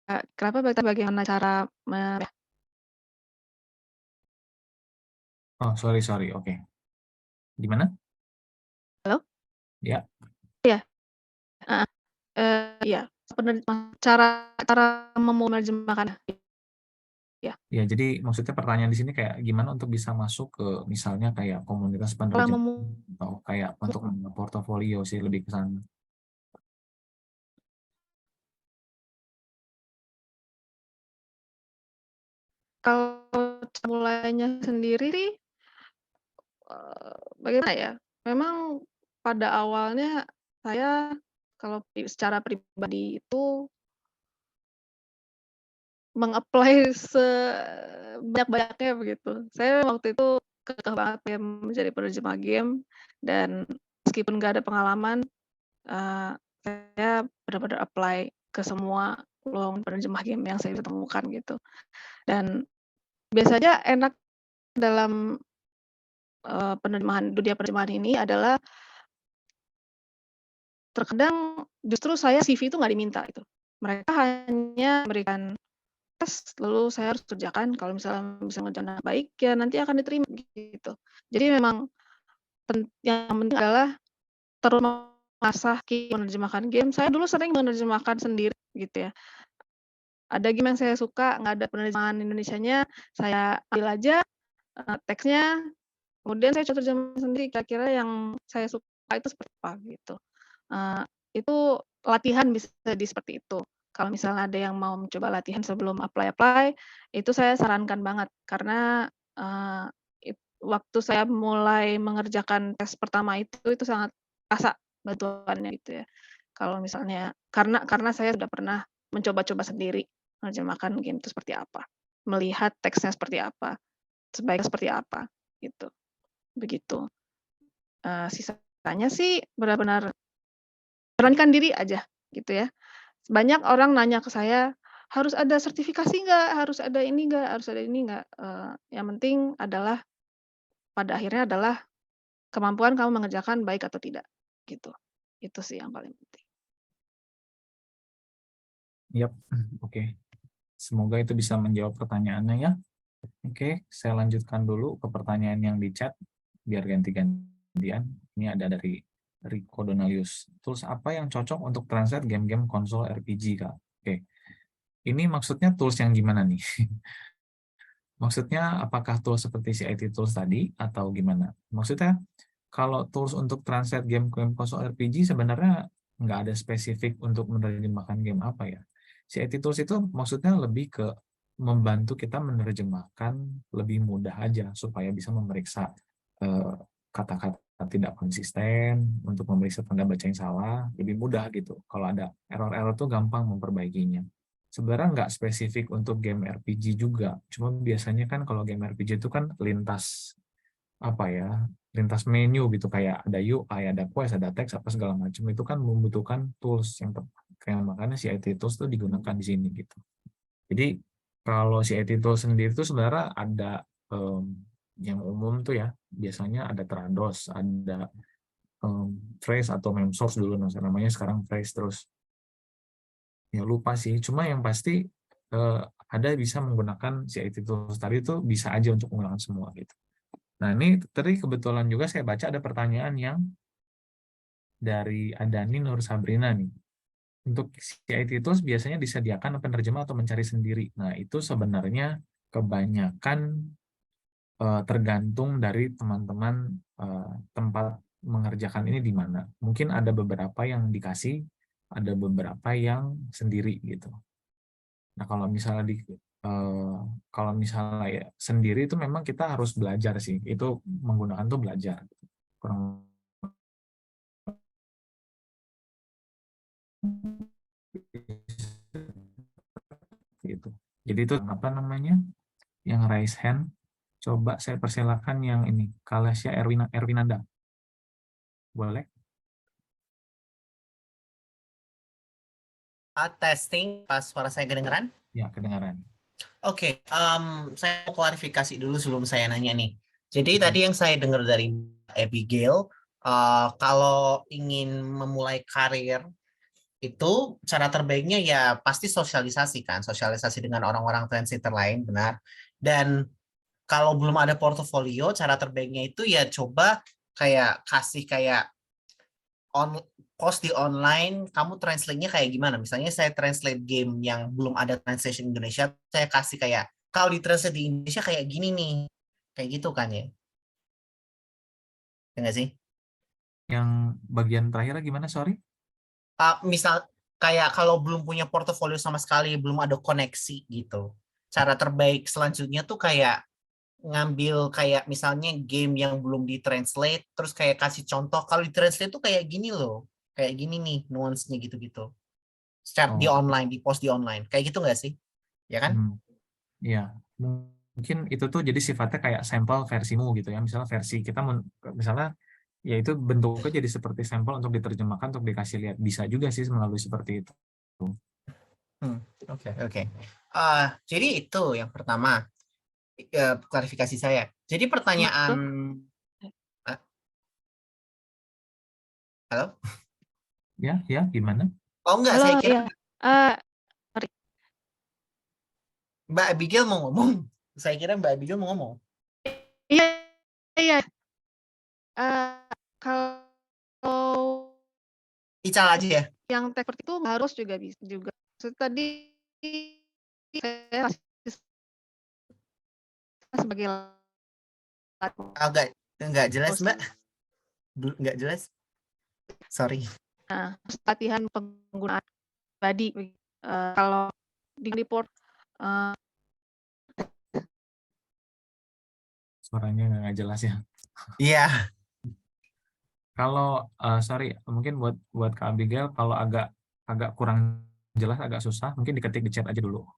Kenapa bagaimana cara Oh, sorry. Oke. Gimana? Halo? Ya. Iya, heeh, iya, cara cara menerjemahkan, ya. Ya, jadi maksudnya pertanyaan di sini kayak gimana untuk bisa masuk ke misalnya kayak komunitas Kalau penerjemah atau kayak untuk membuat portofolio sih lebih ke sana. Kalau mulainya sendiri sih, bagaimana ya, memang pada awalnya saya kalau secara pribadi itu meng-apply sebanyak-banyaknya begitu. Saya waktu itu kekeh banget pengen menjadi penerjemah game dan meskipun nggak ada pengalaman, eee, saya benar-benar apply ke semua peluang penerjemah game yang saya temukan gitu. Dan biasanya enak dalam, dunia penerjemahan ini adalah terkadang justru saya CV itu nggak diminta itu. Mereka hanya memberikan tes, lalu saya harus kerjakan, kalau misalnya bisa ngerjain dengan baik, ya nanti akan diterima, gitu. Jadi memang yang penting adalah terus mengasah menerjemahkan game. Saya dulu sering menerjemahkan sendiri, gitu ya. Ada game yang saya suka, nggak ada penerjemahan Indonesianya, saya ambil aja, teksnya, kemudian saya coba terjemahan sendiri, kira-kira yang saya suka itu seperti apa, gitu. Eee, itu latihan bisa seperti itu. Kalau misalnya ada yang mau mencoba latihan sebelum apply, itu saya sarankan banget karena, eee, waktu saya mulai mengerjakan tes pertama itu sangat terasa bantuannya gitu ya. Kalau misalnya karena saya sudah pernah mencoba-coba sendiri menerjemahkan game itu seperti apa, melihat teksnya seperti apa, sebaiknya seperti apa, gitu, begitu. Sisanya sih benar-benar beranikan diri aja, gitu ya. Banyak orang nanya ke saya, "Harus ada sertifikasi nggak? Harus ada ini nggak? Harus ada ini nggak?" Yang penting adalah pada akhirnya adalah kemampuan kamu mengerjakan baik atau tidak, gitu. Itu sih yang paling penting. Yap. Oke. Semoga itu bisa menjawab pertanyaannya ya. Oke, saya lanjutkan dulu ke pertanyaan yang di chat biar ganti-gantian. Ini ada dari Rico Donalius. Tools apa yang cocok untuk translate game-game konsol RPG, Kak? Oke. Ini maksudnya tools yang gimana nih? Maksudnya apakah tools seperti CIT tools tadi atau gimana? Maksudnya kalau tools untuk translate game-game konsol RPG sebenarnya nggak ada spesifik untuk menerjemahkan game apa ya. CIT tools itu maksudnya lebih ke membantu kita menerjemahkan lebih mudah aja supaya bisa memeriksa kata-kata tidak konsisten, untuk memeriksa tanda baca yang salah, lebih mudah gitu. Kalau ada error-error tuh gampang memperbaikinya. Sebenarnya nggak spesifik untuk game RPG juga, cuma biasanya kan kalau game RPG itu kan lintas apa ya, lintas menu gitu, kayak ada UI, ada quest, ada teks, apa segala macam, itu kan membutuhkan tools yang tepat. Kayak makanya CIT tools tuh digunakan di sini gitu. Jadi kalau CIT tools sendiri tuh sebenarnya ada yang umum tuh ya, biasanya ada Trados, ada Phrase atau MemSource dulu namanya, sekarang Phrase terus. Ya lupa sih, cuma yang pasti ada bisa menggunakan CIT tools tadi itu bisa aja untuk menggunakan semua gitu. Nah ini tadi kebetulan juga saya baca ada pertanyaan yang dari Adani Nur Sabrina nih. Untuk CIT tools biasanya disediakan penerjemah atau mencari sendiri. Nah itu sebenarnya kebanyakan tergantung dari teman-teman tempat mengerjakan ini di mana. Mungkin ada beberapa yang dikasih, ada beberapa yang sendiri gitu. Nah, kalau misalnya ya, sendiri itu memang kita harus belajar sih. Itu menggunakan tuh belajar. Kurang gitu. Jadi itu apa namanya? Yang raise hand. Coba saya persilakan yang ini, Kalesya Erwinanda. Boleh? Testing, pas suara saya kedengeran? Ya, kedengaran. Oke, saya mau klarifikasi dulu sebelum saya nanya nih. Jadi tadi yang saya dengar dari Abigail, kalau ingin memulai karir itu cara terbaiknya ya pasti sosialisasi kan, sosialisasi dengan orang-orang translator lain, benar. Dan kalau belum ada portofolio, cara terbaiknya itu ya coba kayak kasih kayak post di online, kamu translate-nya kayak gimana? Misalnya saya translate game yang belum ada translation Indonesia, saya kasih kayak, kalau di translate di Indonesia kayak gini nih. Kayak gitu kan ya? Ya nggak sih? Yang bagian terakhir gimana, sorry? Misal kayak kalau belum punya portofolio sama sekali, belum ada koneksi gitu. Cara terbaik selanjutnya tuh kayak ngambil kayak misalnya game yang belum ditranslate, terus kayak kasih contoh, kalau ditranslate tuh kayak gini loh. Kayak gini nih, nuansnya gitu-gitu. Secara di Oh, online, di post di online. Kayak gitu nggak sih? Ya kan? ya. Mungkin itu tuh jadi sifatnya kayak sampel versimu gitu ya. Misalnya versi kita, misalnya ya itu bentuknya jadi seperti sampel untuk diterjemahkan, untuk dikasih lihat. Bisa juga sih melalui seperti itu. Oke, oke. Jadi itu yang pertama, klarifikasi saya. Jadi pertanyaan, ah, halo? Ya, gimana? Oh enggak, Halo, saya kira ya. Eh, Mbak Abigail mau ngomong. Saya kira Mbak Abigail mau ngomong. iya, iya. Kalau Ical aja ya. yang teks seperti itu nggak harus juga bisa juga. Tadi saya masih sebagai Enggak jelas, Mbak. Enggak jelas. Sorry. latihan penggunaan body. Kalau di report Suaranya nggak jelas ya. Iya. Kalau sorry, mungkin buat Kak Abigail, kalau agak kurang jelas, agak susah, mungkin diketik di chat aja dulu.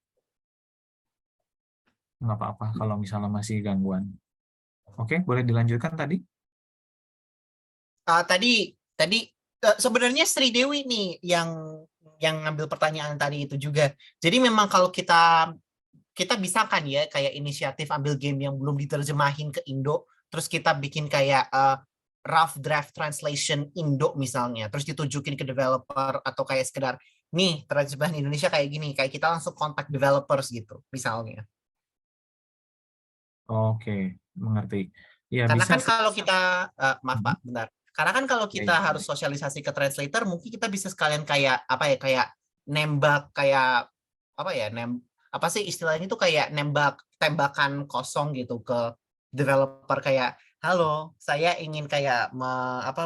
Nggak apa-apa kalau misalnya masih gangguan. Oke, boleh dilanjutkan tadi? Tadi sebenarnya Sri Dewi nih yang ngambil pertanyaan tadi itu juga. Jadi memang kalau kita bisa kan ya kayak inisiatif ambil game yang belum diterjemahin ke Indo, terus kita bikin kayak rough draft translation Indo misalnya, terus ditunjukin ke developer atau kayak sekedar nih terjemahan Indonesia kayak gini, kayak kita langsung kontak developers gitu misalnya. Oke, mengerti. Ya, Karena bisa kan sih. kalau kita maaf Pak, bentar. Karena kan kalau Ya, kita harus sosialisasi ke translator, mungkin kita bisa sekalian kayak apa ya, kayak nembak kayak apa ya, apa sih istilahnya itu kayak nembak tembakan kosong gitu ke developer kayak, halo, saya ingin kayak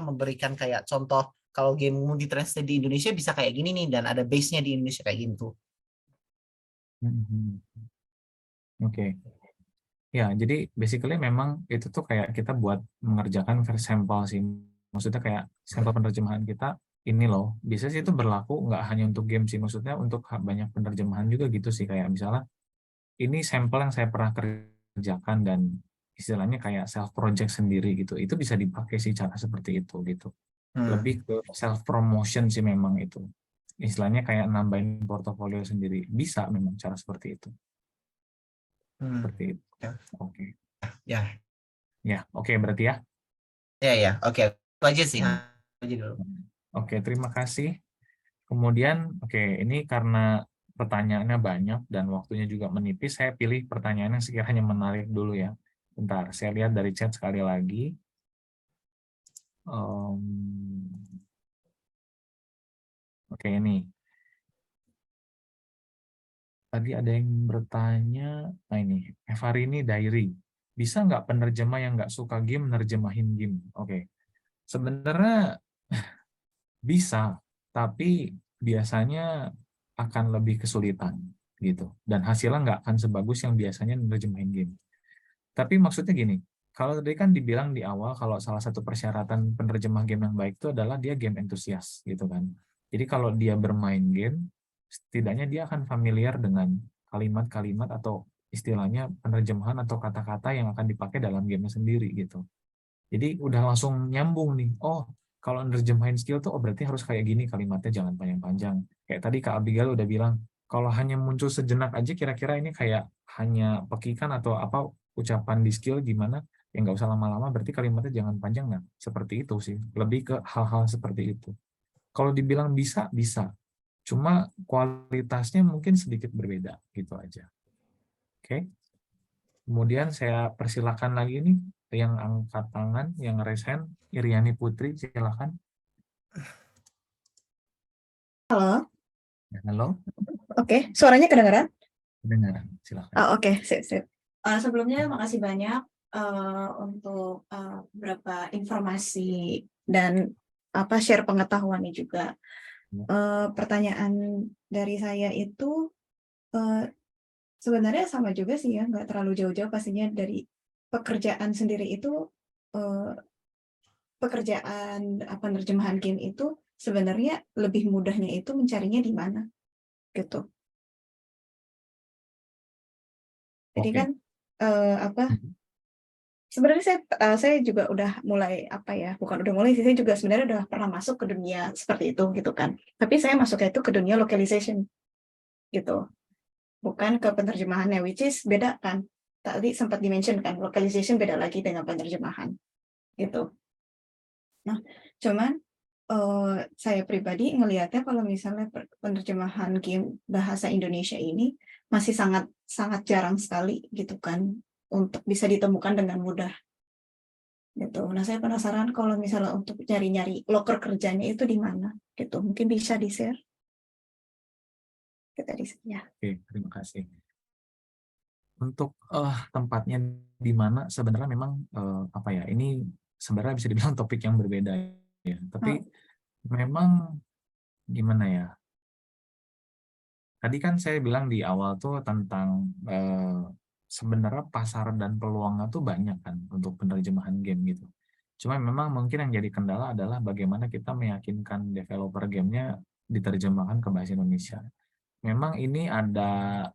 memberikan kayak contoh kalau gamemu ditranslate di Indonesia bisa kayak gini nih dan ada base-nya di Indonesia kayak gitu. Oke. Ya, jadi basically memang itu tuh kayak kita buat mengerjakan versi sampel sih. Maksudnya kayak sampel penerjemahan kita ini loh. Biasanya sih itu berlaku nggak hanya untuk game sih. Maksudnya untuk banyak penerjemahan juga gitu sih. Kayak misalnya ini sampel yang saya pernah kerjakan dan istilahnya kayak self project sendiri gitu. Itu bisa dipakai sih cara seperti itu gitu. Lebih ke self promotion sih memang itu. Istilahnya kayak nambahin portofolio sendiri. Bisa memang cara seperti itu. Seperti itu. Ya. Oke. Ya, Ya, oke berarti ya. ya, oke. Itu aja sih. Aja dulu. Oke, terima kasih. Kemudian, oke, ini karena pertanyaannya banyak dan waktunya juga menipis, saya pilih pertanyaan yang sekiranya menarik dulu ya. Bentar, saya lihat dari chat sekali lagi. Oke, ini. Tadi ada yang bertanya, nah ini, Evarini Diary. Bisa nggak penerjemah yang nggak suka game menerjemahin game? Oke, sebenarnya bisa, tapi biasanya akan lebih kesulitan gitu, dan hasilnya nggak akan sebagus yang biasanya menerjemahin game. Tapi maksudnya gini, kalau tadi kan dibilang di awal kalau salah satu persyaratan penerjemah game yang baik itu adalah dia game entusias gitu kan. Jadi kalau dia bermain game, setidaknya dia akan familiar dengan kalimat-kalimat atau istilahnya penerjemahan atau kata-kata yang akan dipakai dalam gamenya sendiri gitu. Jadi udah langsung nyambung nih. Oh, kalau nerjemahin skill tuh berarti harus kayak gini kalimatnya, jangan panjang-panjang. Kayak tadi Kak Abigail udah bilang, kalau hanya muncul sejenak aja kira-kira ini kayak hanya pekikan atau apa ucapan di skill gimana, ya nggak usah lama-lama, berarti kalimatnya jangan panjang. Nah, seperti itu sih. Lebih ke hal-hal seperti itu. Kalau dibilang bisa, bisa. Cuma kualitasnya mungkin sedikit berbeda gitu aja. Oke? Kemudian saya persilakan lagi nih yang angkat tangan, yang raise hand, Iriani Putri, silakan. Halo, Halo, oke, suaranya kedengaran? kedengaran, silakan. Oke, sip. Sebelumnya makasih banyak untuk beberapa informasi dan share pengetahuannya juga. Pertanyaan dari saya itu sebenarnya sama juga sih ya, nggak terlalu jauh-jauh pastinya dari pekerjaan sendiri itu. Pekerjaan penerjemahan game itu sebenarnya lebih mudahnya itu mencarinya di mana gitu. Jadi Oke. kan sebenarnya saya juga udah mulai bukan udah mulai sih, saya juga sebenarnya udah pernah masuk ke dunia seperti itu gitu kan. Tapi saya masuknya itu ke dunia localization gitu, bukan ke penerjemahannya, which is beda kan. Tadi sempat dimention kan, localization beda lagi dengan penerjemahan gitu. Nah, cuman saya pribadi ngelihatnya kalau misalnya penerjemahan game bahasa Indonesia ini masih sangat sangat jarang sekali gitu kan untuk bisa ditemukan dengan mudah gitu. Nah, saya penasaran kalau misalnya untuk nyari-nyari loker kerjanya itu di mana gitu. Mungkin bisa di-share. Ya. Oke, terima kasih. Untuk tempatnya di mana sebenarnya memang ini sebenarnya bisa dibilang topik yang berbeda ya. Tapi memang gimana ya? Tadi kan saya bilang di awal tuh tentang sebenarnya pasar dan peluangnya tuh banyak kan untuk penerjemahan game gitu. Cuma memang mungkin yang jadi kendala adalah bagaimana kita meyakinkan developer gamenya diterjemahkan ke bahasa Indonesia. Memang ini ada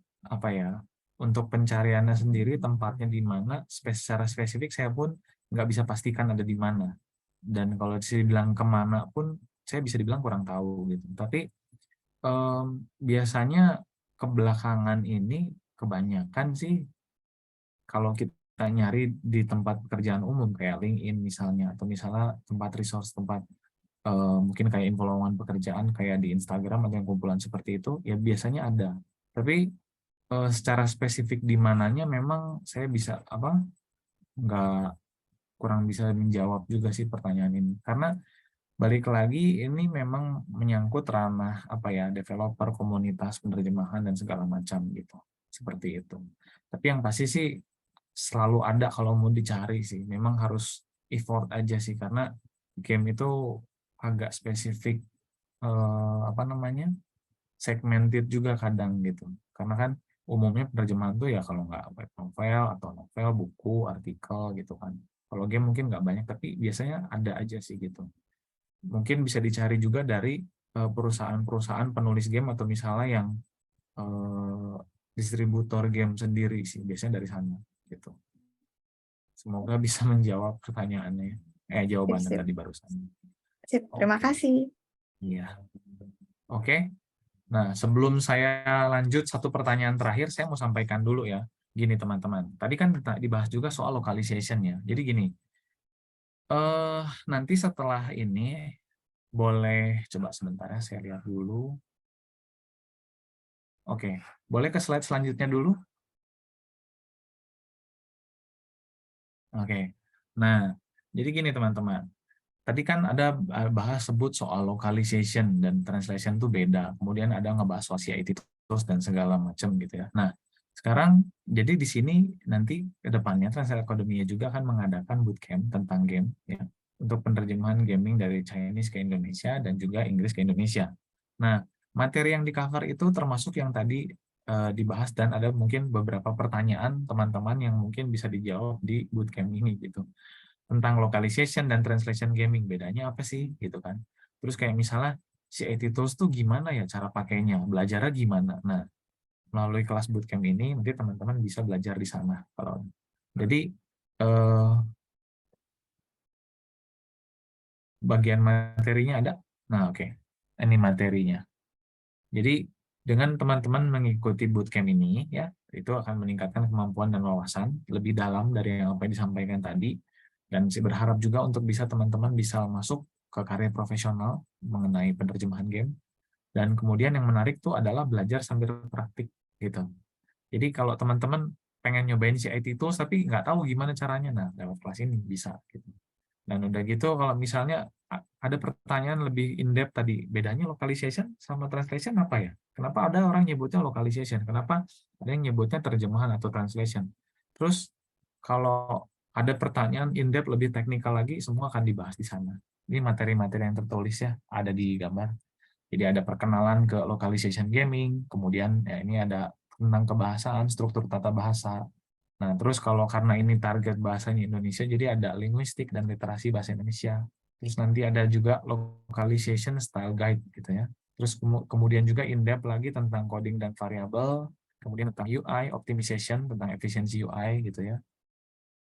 untuk pencariannya sendiri tempatnya di mana secara spesifik saya pun nggak bisa pastikan ada di mana. Dan kalau dibilang kemana pun saya bisa dibilang kurang tahu gitu. Tapi biasanya kebelakangan ini kebanyakan sih kalau kita nyari di tempat pekerjaan umum kayak LinkedIn misalnya, atau misalnya tempat resource, tempat mungkin kayak info lowongan pekerjaan kayak di Instagram atau yang kumpulan seperti itu, ya biasanya ada. Tapi secara spesifik di mananya memang saya bisa kurang bisa menjawab juga sih pertanyaan ini, karena balik lagi ini memang menyangkut ranah developer, komunitas penerjemahan dan segala macam gitu, seperti itu. Tapi yang pasti sih selalu ada kalau mau dicari sih, memang harus effort aja sih, karena game itu agak spesifik segmented juga kadang gitu, karena kan umumnya penerjemahan tuh ya kalau nggak web novel atau novel, buku, artikel gitu kan. Kalau game mungkin nggak banyak, tapi biasanya ada aja sih gitu. Mungkin bisa dicari juga dari perusahaan-perusahaan penulis game atau misalnya yang distributor game sendiri sih, biasanya dari sana gitu. Semoga bisa menjawab pertanyaannya, jawabannya Sip. tadi barusan. Sip, terima kasih. Iya. Oke. Nah, sebelum saya lanjut satu pertanyaan terakhir, saya mau sampaikan dulu ya. Gini teman-teman, tadi kan dibahas juga soal localization ya. Jadi gini, nanti setelah ini boleh coba sebentar ya, saya lihat dulu. Oke, boleh ke slide selanjutnya dulu? Oke, nah jadi gini teman-teman. Tadi kan ada bahas sebut soal localization dan translation itu beda. Kemudian ada ngebahas soal CIT tools dan segala macam gitu ya. Nah, sekarang jadi di sini nanti ke depannya Translate Academy juga akan mengadakan bootcamp tentang game ya, untuk penerjemahan gaming dari Chinese ke Indonesia dan juga Inggris ke Indonesia. Nah, materi yang di-cover itu termasuk yang tadi dibahas, dan ada mungkin beberapa pertanyaan teman-teman yang mungkin bisa dijawab di bootcamp ini gitu, tentang localization dan translation gaming, bedanya apa sih gitu kan. Terus kayak misalnya CIT tools tuh gimana ya cara pakainya, belajarnya gimana. Nah, melalui kelas bootcamp ini nanti teman-teman bisa belajar di sana. Jadi bagian materinya ada. Nah, oke. Ini materinya. Jadi dengan teman-teman mengikuti bootcamp ini ya, itu akan meningkatkan kemampuan dan wawasan lebih dalam dari yang apa yang disampaikan tadi, dan saya berharap juga untuk bisa teman-teman bisa masuk ke karir profesional mengenai penerjemahan game. Dan kemudian yang menarik tuh adalah belajar sambil praktik gitu. Jadi kalau teman-teman pengen nyobain CIT tools tapi nggak tahu gimana caranya, nah lewat kelas ini bisa gitu. Dan udah gitu kalau misalnya ada pertanyaan lebih in-depth tadi, bedanya localization sama translation apa ya? Kenapa ada orang nyebutnya localization? Kenapa ada yang nyebutnya terjemahan atau translation? Terus kalau ada pertanyaan in-depth lebih teknikal lagi, semua akan dibahas di sana. Ini materi-materi yang tertulis ya, ada di gambar. Jadi ada perkenalan ke localization gaming, kemudian ya ini ada tentang kebahasaan, struktur tata bahasa. Nah, terus kalau karena ini target bahasanya Indonesia, jadi ada linguistik dan literasi bahasa Indonesia. Terus nanti ada juga localization style guide gitu ya. Terus kemudian juga in-depth lagi tentang coding dan variabel, kemudian tentang UI, optimization, tentang efisiensi UI gitu ya.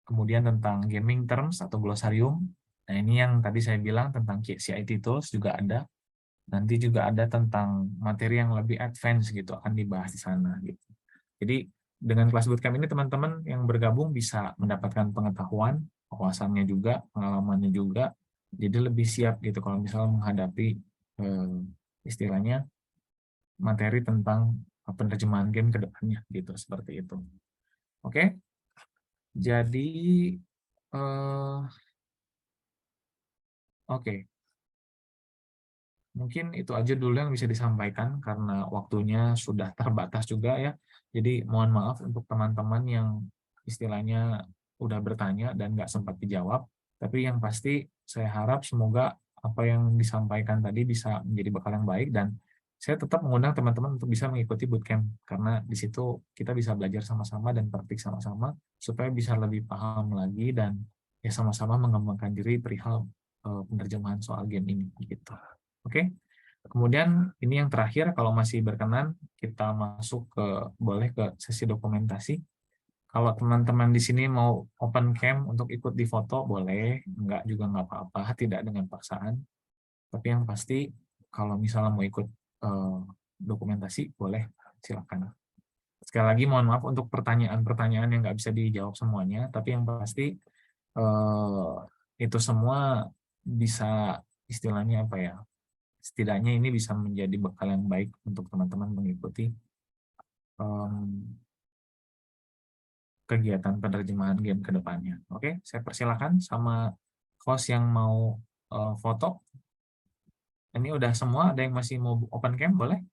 Kemudian tentang gaming terms atau glosarium. Nah, ini yang tadi saya bilang tentang CIT tools juga ada. Nanti juga ada tentang materi yang lebih advance gitu, akan dibahas di sana gitu. Jadi dengan kelas bootcamp ini teman-teman yang bergabung bisa mendapatkan pengetahuan, wawasannya juga, pengalamannya juga, jadi lebih siap gitu kalau misalnya menghadapi istilahnya materi tentang penerjemahan game ke depannya gitu, seperti itu. Oke, jadi oke. Mungkin itu aja dulu yang bisa disampaikan karena waktunya sudah terbatas juga ya. Jadi mohon maaf untuk teman-teman yang istilahnya udah bertanya dan nggak sempat dijawab. Tapi yang pasti saya harap semoga apa yang disampaikan tadi bisa menjadi bekal yang baik, dan saya tetap mengundang teman-teman untuk bisa mengikuti bootcamp karena di situ kita bisa belajar sama-sama dan praktik sama-sama supaya bisa lebih paham lagi dan ya sama-sama mengembangkan diri perihal penerjemahan soal game ini gitu. Oke, kemudian ini yang terakhir, kalau masih berkenan kita masuk boleh ke sesi dokumentasi. Kalau teman-teman di sini mau open cam untuk ikut di foto boleh, enggak juga nggak apa-apa, tidak dengan paksaan. Tapi yang pasti kalau misalnya mau ikut dokumentasi boleh, silakan. Sekali lagi mohon maaf untuk pertanyaan-pertanyaan yang nggak bisa dijawab semuanya, tapi yang pasti itu semua bisa istilahnya apa ya? Setidaknya ini bisa menjadi bekal yang baik untuk teman-teman mengikuti kegiatan penerjemahan game ke depannya. Oke, saya persilakan sama host yang mau foto. Ini udah semua, ada yang masih mau open cam, boleh?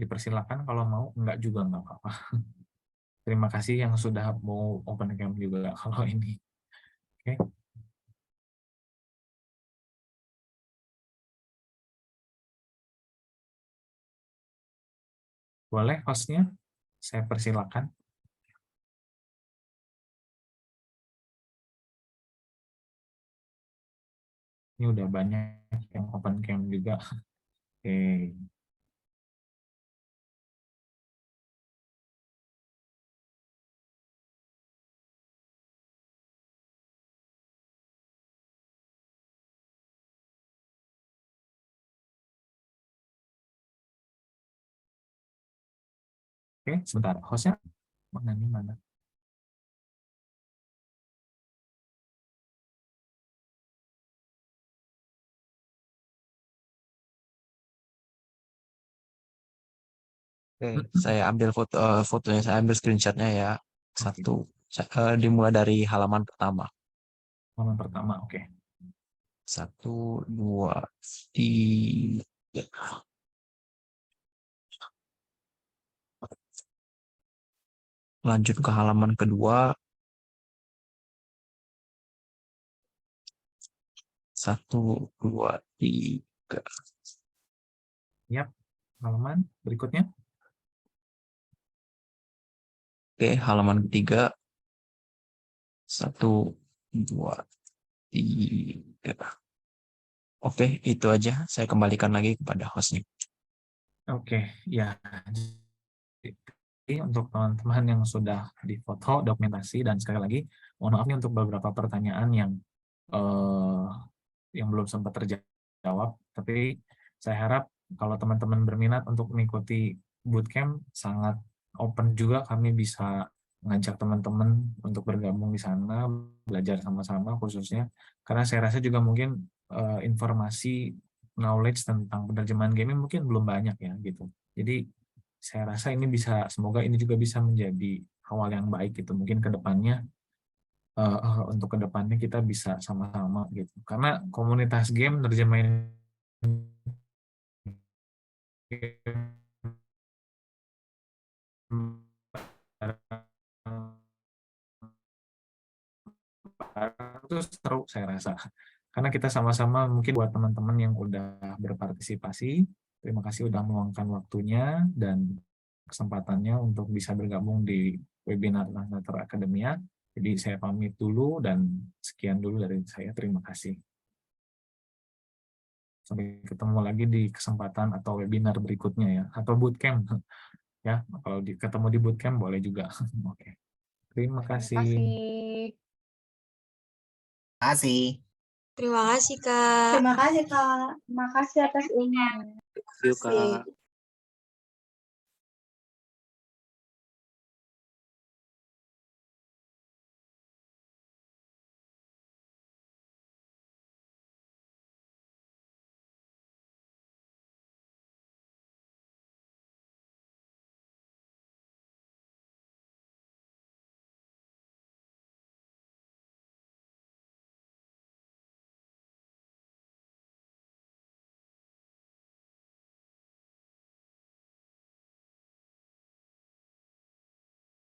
Dipersilakan kalau mau, enggak juga enggak apa-apa. Terima kasih yang sudah mau open cam juga kalau ini. Oke. Boleh hostnya? Saya persilakan. Ini udah banyak yang open cam juga. Oke. Oke, sebentar. Hostnya mana nih mana? Oke, saya ambil fotonya, saya ambil screenshotnya ya. Oke. Satu, dimulai dari halaman pertama. Halaman pertama, oke. 1, 2, 3. Lanjut ke halaman kedua. 1, 2, 3. Yap, halaman berikutnya. Oke, halaman ketiga. 1, 2, 3. Oke, itu aja. Saya kembalikan lagi kepada hostnya. Oke, ya. Jadi untuk teman-teman yang sudah difoto dokumentasi, dan sekali lagi mohon maaf nih untuk beberapa pertanyaan yang belum sempat terjawab, tapi saya harap kalau teman-teman berminat untuk mengikuti bootcamp, sangat open juga, kami bisa mengajak teman-teman untuk bergabung di sana, belajar sama-sama khususnya, karena saya rasa juga mungkin informasi knowledge tentang penerjemahan gaming mungkin belum banyak ya gitu. Jadi saya rasa ini bisa, semoga ini juga bisa menjadi awal yang baik gitu. Mungkin ke depannya untuk ke depannya kita bisa sama-sama gitu. Karena komunitas game nerjemahin itu seru saya rasa. Karena kita sama-sama mungkin buat teman-teman yang udah berpartisipasi, terima kasih udah meluangkan waktunya dan kesempatannya untuk bisa bergabung di webinar Navigator Academia. Jadi saya pamit dulu dan sekian dulu dari saya. Terima kasih. Sampai ketemu lagi di kesempatan atau webinar berikutnya ya, atau bootcamp ya. Kalau ketemu di bootcamp boleh juga. Oke. Terima Terima kasih. kasih. Kasih. Terima kasih, Kak. Terima kasih, Kak. Makasih atas ilmunya. Yuk, Kak.